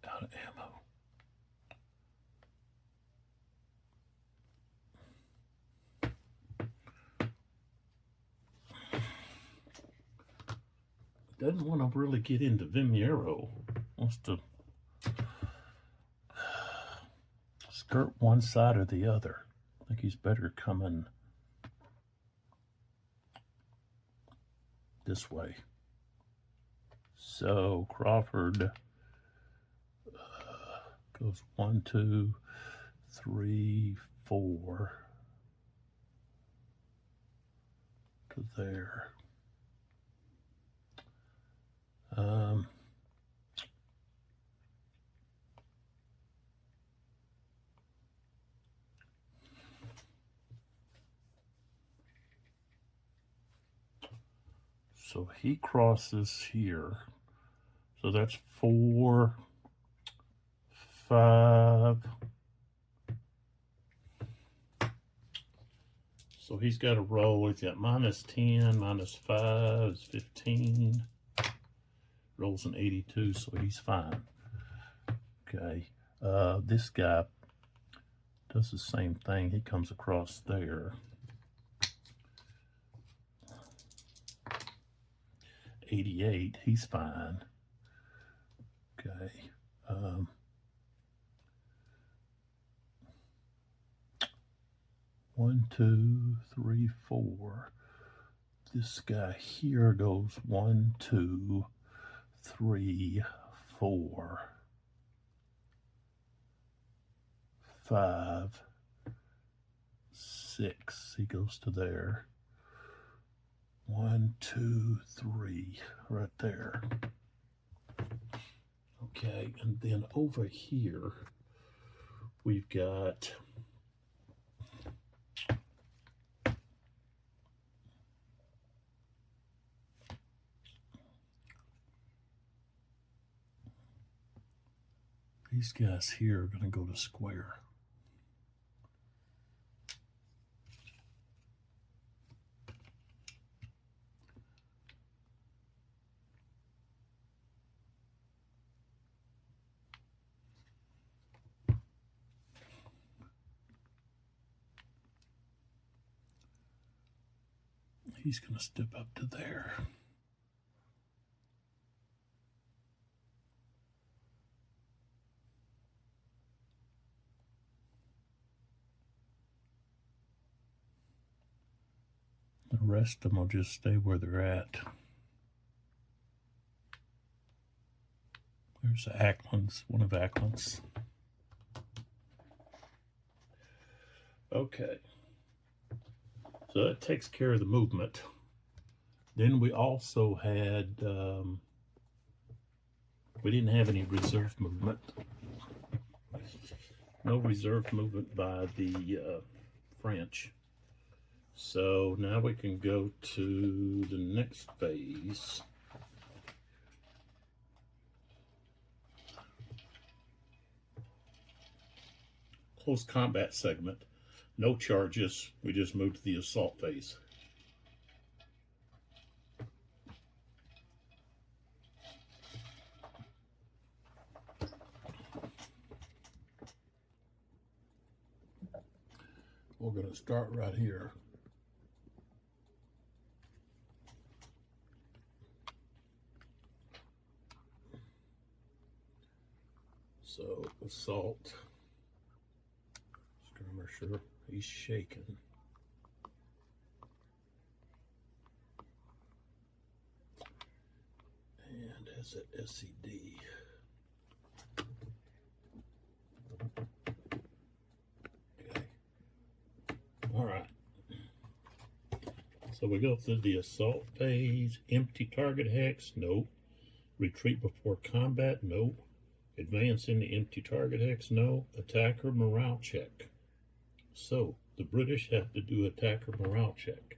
Out of ammo. Doesn't want to really get into Vimeiro. Wants to skirt one side or the other. I think he's better coming this way. So Crawford goes 1, 2, 3, 4 to there. So he crosses here. So that's 4, 5. So he's got a roll. He's got -10, -5 is 15. Rolls an 82, so he's fine. Okay. This guy does the same thing. He comes across there. 88, he's fine. Okay. 1, 2, 3, 4. This guy here goes 1, 2, 3, 4, 5, 6. He goes to there. 1, 2, 3, right there. Okay, and then over here, we've got these guys here are going to go to square. He's going to step up to there. The rest of them will just stay where they're at. There's Ackland's, one of Ackland's. Okay. So that takes care of the movement. Then we also had, we didn't have any reserve movement. No reserve movement by the French. So now we can go to the next phase. Close combat segment. No charges. We just moved to the assault phase. We're going to start right here. So assault. Skirmisher. He's shaking. And has it SED. Okay. All right. So we go through the assault phase. Empty target hex. No. Retreat before combat. No. Advance in the empty target hex. No. Attacker morale check. So the British have to do attacker morale check.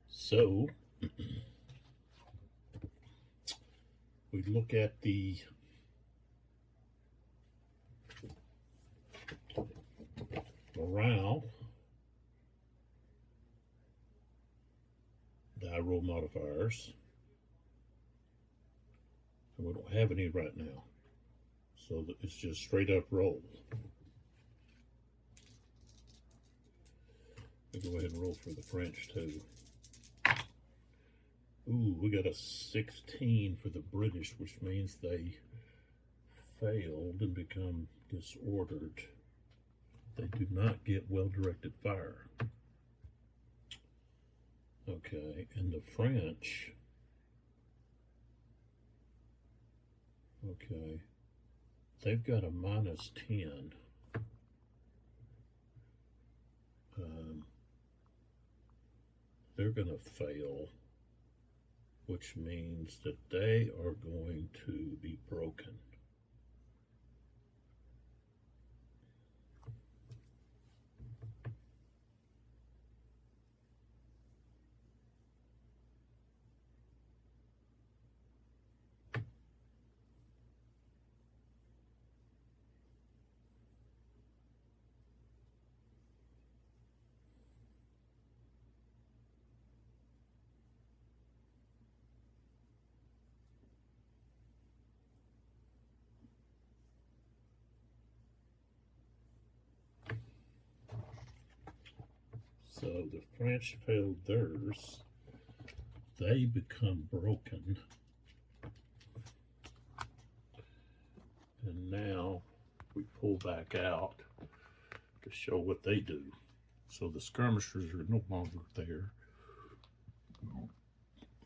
So we look at the morale die roll modifiers. And we don't have any right now. So it's just straight up roll. We'll go ahead and roll for the French too. Ooh, we got a 16 for the British, which means they failed and become disordered. They do not get well-directed fire. Okay, and the French, okay, they've got a -10. They're going to fail, which means that they are going to be broken. So the French failed theirs. They become broken. And now we pull back out to show what they do. So the skirmishers are no longer there.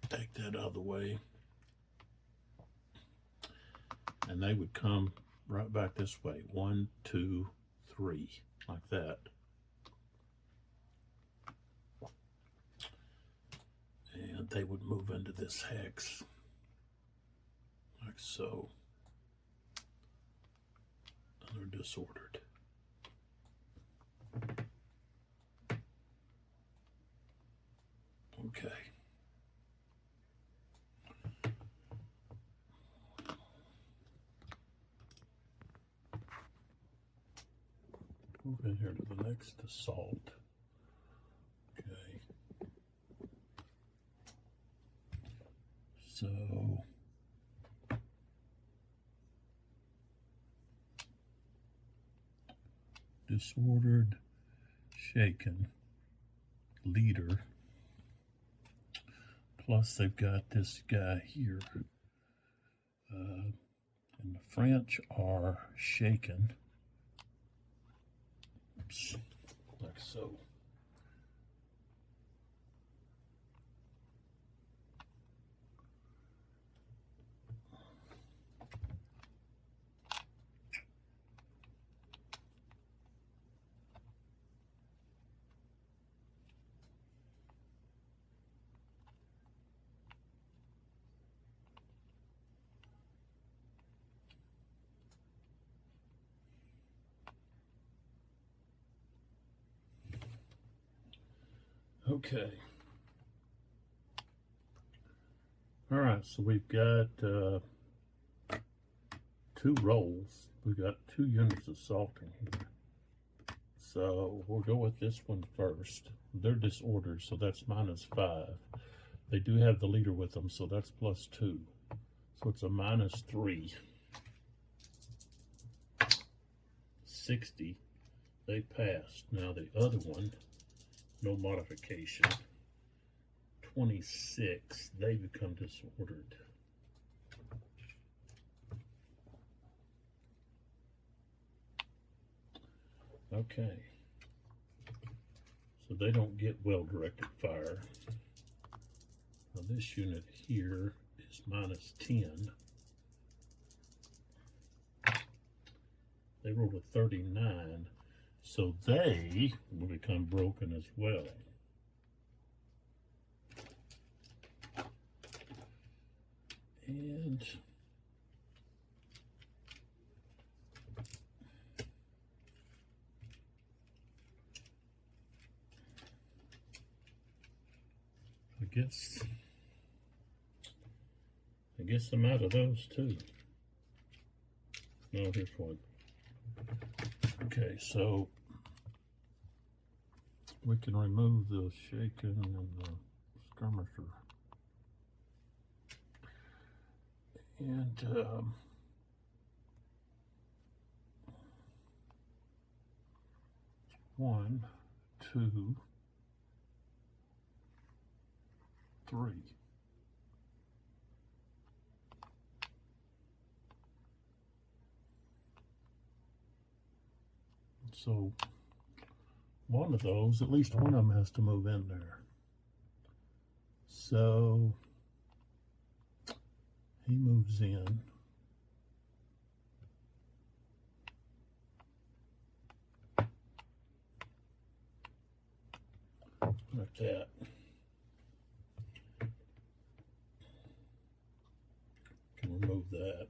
Take that out of the way. And they would come right back this way. 1, 2, 3, like that. And they would move into this hex, like so. And they're disordered. Okay. Move in here to the next assault. Okay. So disordered, shaken, leader, plus they've got this guy here. And the French are shaken. Oops, like so. Okay. All right, so we've got 2 rolls. We've got 2 units assaulting here. So we'll go with this one first. They're disordered, so that's -5. They do have the leader with them, so that's +2. So it's a -3. 60. They passed. Now the other one, no modification. 26. They become disordered. Okay. So they don't get well-directed fire. Now this unit here is -10. They rolled a 39, so they will become broken as well. And I guess I'm out of those too. No, here's one. Okay, so we can remove the shaken and the skirmisher. And 1, 2, 3. So one of those, at least one of them has to move in there. So he moves in. Like that. Can remove that.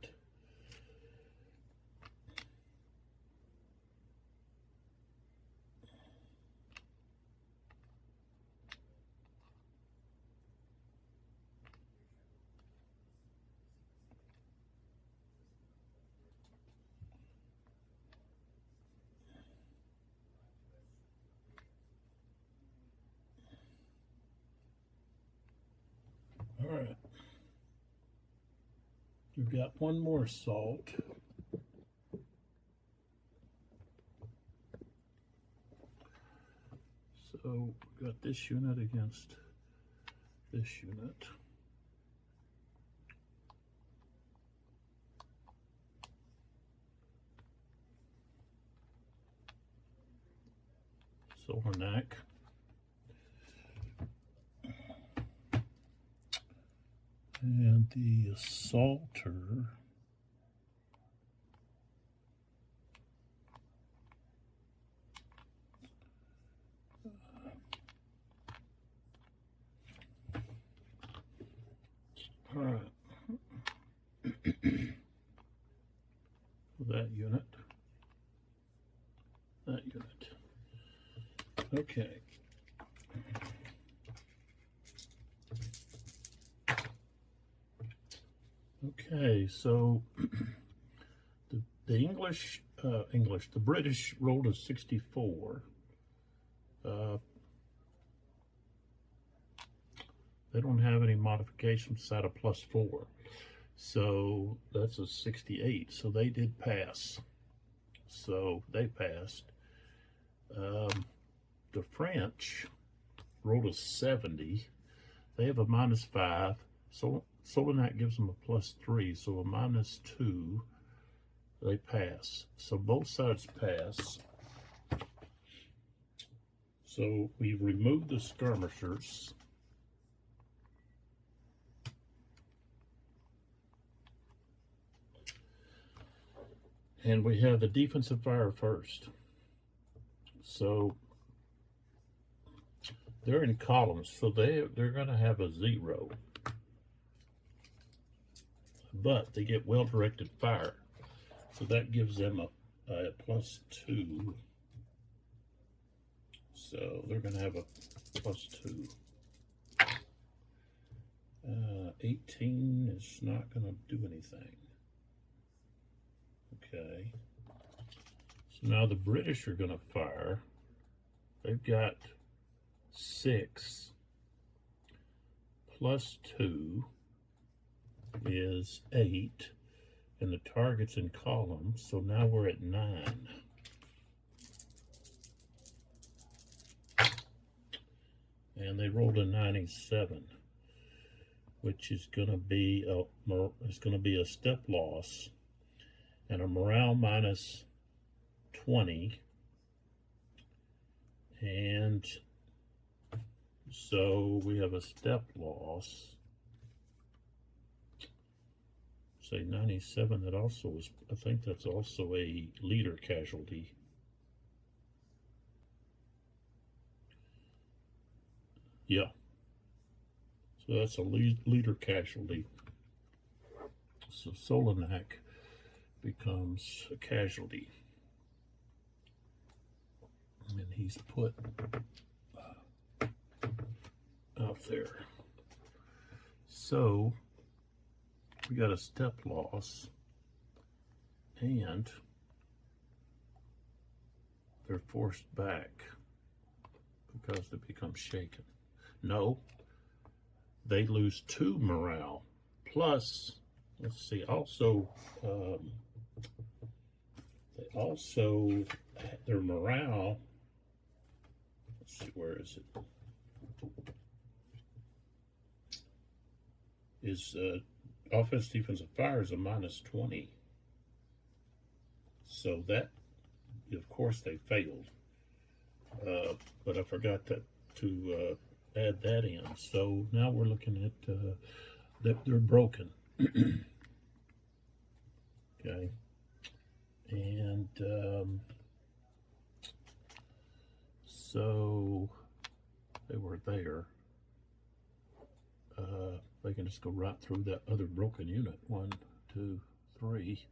All right. We've got one more salt. So we've got this unit against this unit. Silver neck. And the assaulter. All right. That unit. That unit. Okay. Okay, so the the British rolled a 64. They don't have any modifications beside a +4. So that's a 68. So they did pass. So they passed. The French rolled a 70. They have a -5. So Solanac gives them a +3. So a -2. They pass. So both sides pass. So we've removed the skirmishers. And we have the defensive fire first. So they're in columns, so they're going to have a 0. But they get well-directed fire. So that gives them a +2. So they're going to have a +2. 18 is not going to do anything. Okay. So now the British are going to fire. They've got 6 +2 is 8, and the target's in columns, so now we're at 9. And they rolled a 97, which is going to be a step loss and a morale -20, and so we have a step loss. Say 97, that also is, I think that's also a leader casualty. Yeah. So that's a leader casualty. So Solanac becomes a casualty. And he's put out there. So we got a step loss, and they're forced back because they become shaken. No, they lose 2 morale plus let's see, also, they also, their morale, let's see, where is it? Is offense, defensive fire is a -20. So that, of course, they failed. But I forgot to add that in. So now we're looking at that they're broken. Okay. And so they were there. They can just go right through that other broken unit. 1, 2, 3.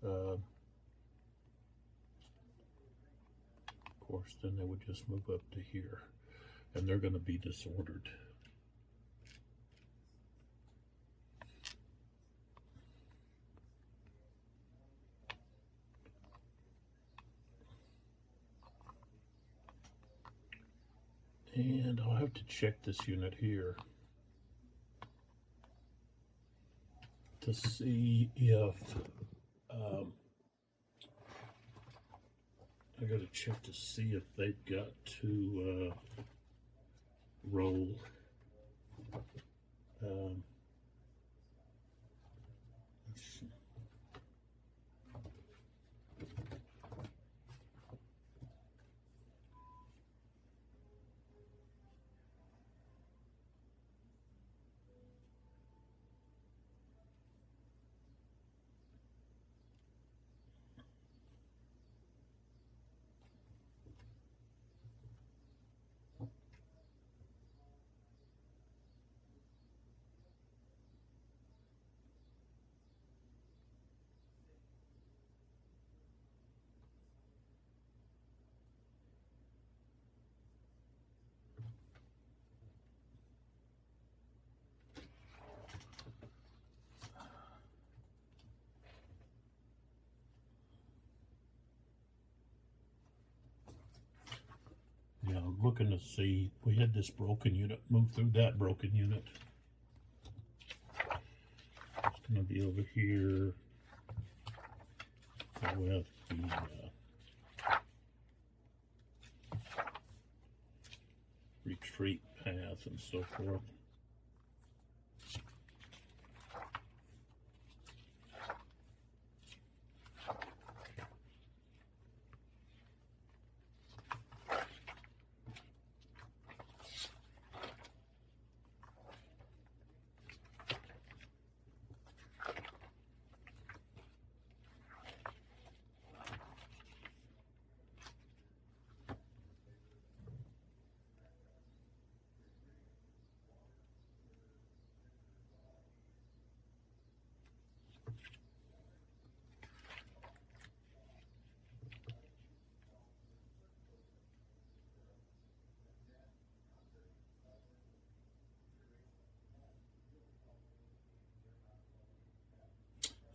Of course, then they would just move up to here, and they're going to be disordered. And I'll have to check this unit here to see if I got to check to see if they've got to roll. Let's see. Yeah, I'm looking to see. We had this broken unit move through that broken unit. It's going to be over here with the retreat path and so forth.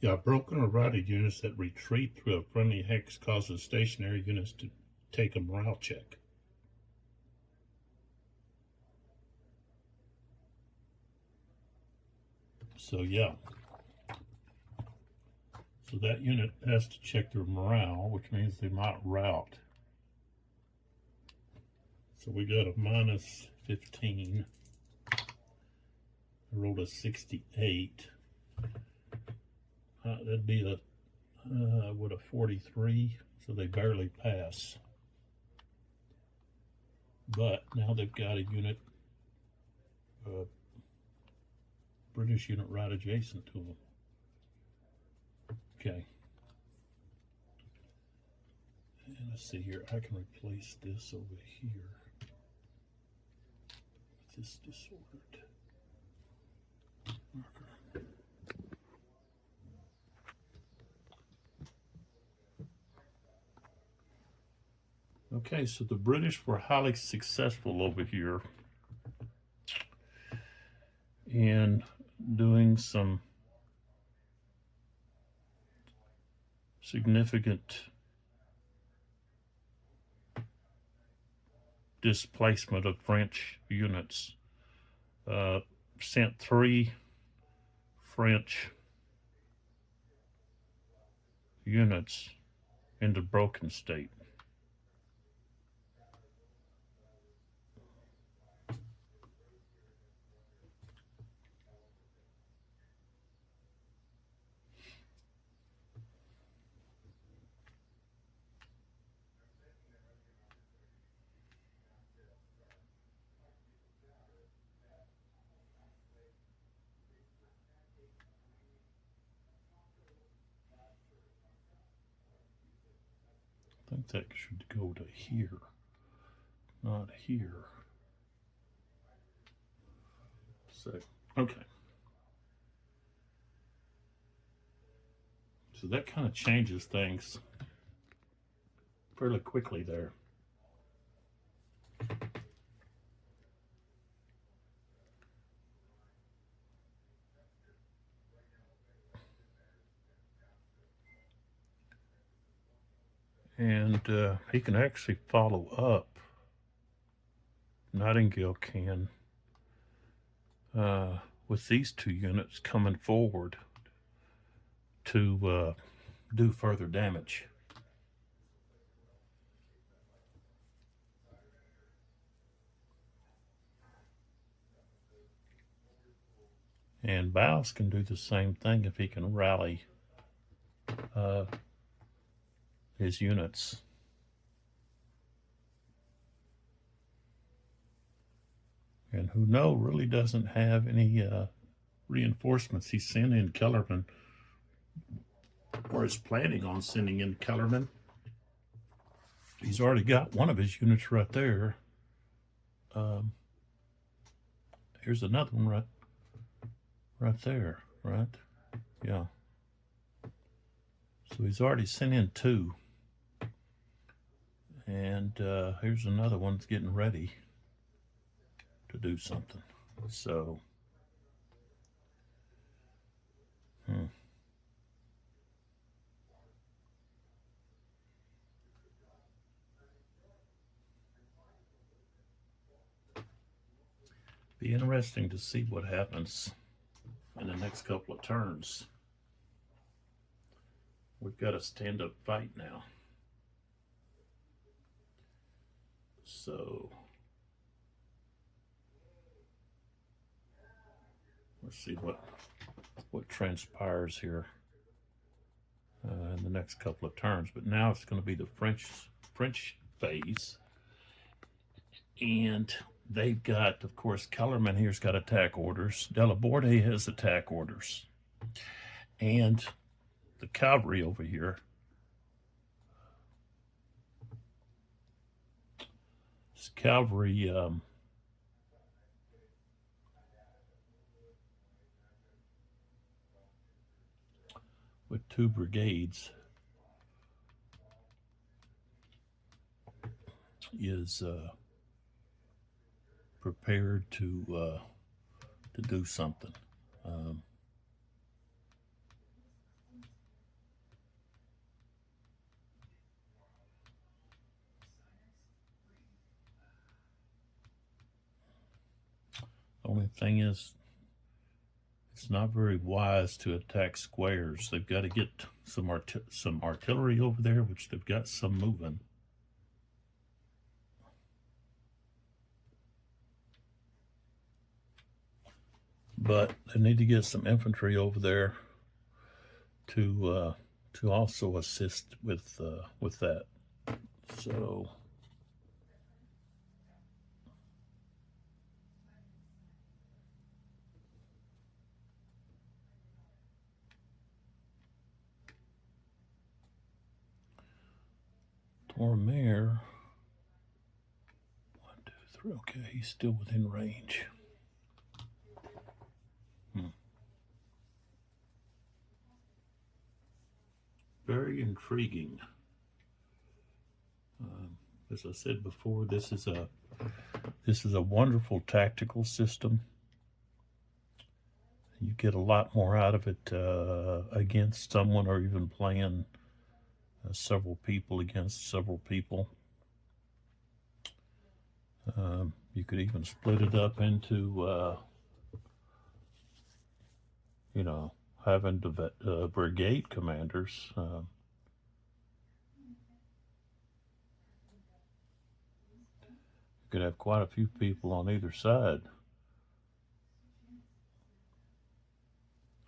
Yeah, broken or routed units that retreat through a friendly hex causes stationary units to take a morale check. So yeah. So that unit has to check their morale, which means they might rout. So we got a -15. I rolled a 68. That'd be a 43, so they barely pass. But now they've got a unit, British unit right adjacent to them. Okay. And let's see here. I can replace this over here with this disordered marker. Okay, so the British were highly successful over here in doing some significant displacement of French units. Sent 3 French units into broken state. I think that should go to here, not here. So, okay. So that kind of changes things fairly quickly there. And he can actually follow up. Nightingale can, with these two units coming forward to do further damage. And Bows can do the same thing if he can rally his units. And Huno really doesn't have any reinforcements. He's sending Kellerman, or is planning on sending in Kellerman. He's already got one of his units right there. Here's another one right there, right? Yeah. So he's already sent in two. And here's another one that's getting ready to do something. So, be interesting to see what happens in the next couple of turns. We've got a stand-up fight now. So, let's see what transpires here in the next couple of turns. But now it's going to be the French phase, and they've got, of course, Kellerman here's got attack orders. Delaborde has attack orders, and the cavalry over here. This cavalry with two brigades is prepared to do something. The only thing is, it's not very wise to attack squares. They've got to get some artillery over there, which they've got some moving. But they need to get some infantry over there to also assist with that. So. Vimeiro, 1, 2, 3. Okay, he's still within range. Very intriguing. As I said before, this is a wonderful tactical system. You get a lot more out of it against someone, or even playing several people against several people. You could even split it up into you know, having brigade commanders. You could have quite a few people on either side,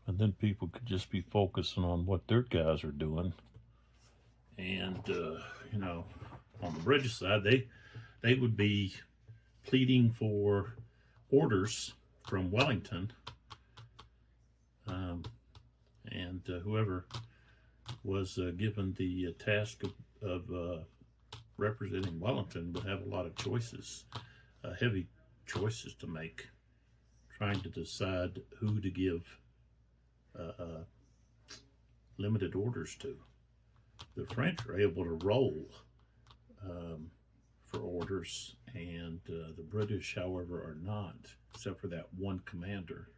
and then people could just be focusing on what their guys are doing. And you know, on the British side, they would be pleading for orders from Wellington, um, and whoever was given the task of representing Wellington would have a lot of choices, heavy choices to make, trying to decide who to give uh, limited orders to. The French are able to roll um, for orders, and the British, however, are not, except for that one commander,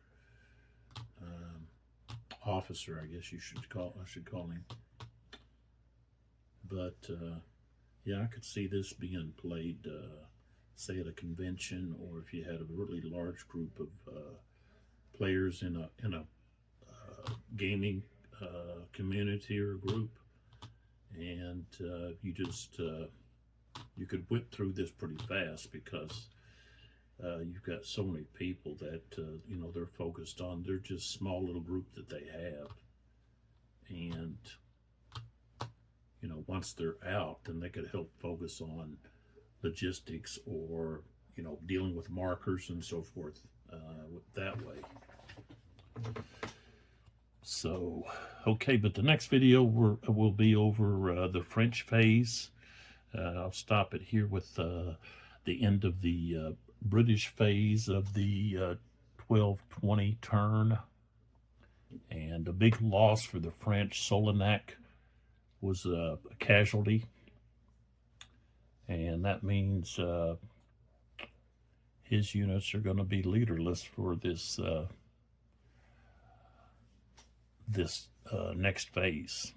um, officer, I guess I should call him. But yeah, I could see this being played, say, at a convention, or if you had a really large group of players in a gaming community or group, and you could whip through this pretty fast because you've got so many people that they're focused on. They're just small little group that they have, and once they're out, then they could help focus on logistics or dealing with markers and so forth that way. So, okay, but the next video will be over the French phase. I'll stop it here with the end of the British phase of the 1220 turn. And a big loss for the French. Solinac was a casualty. And that means his units are going to be leaderless for this next phase.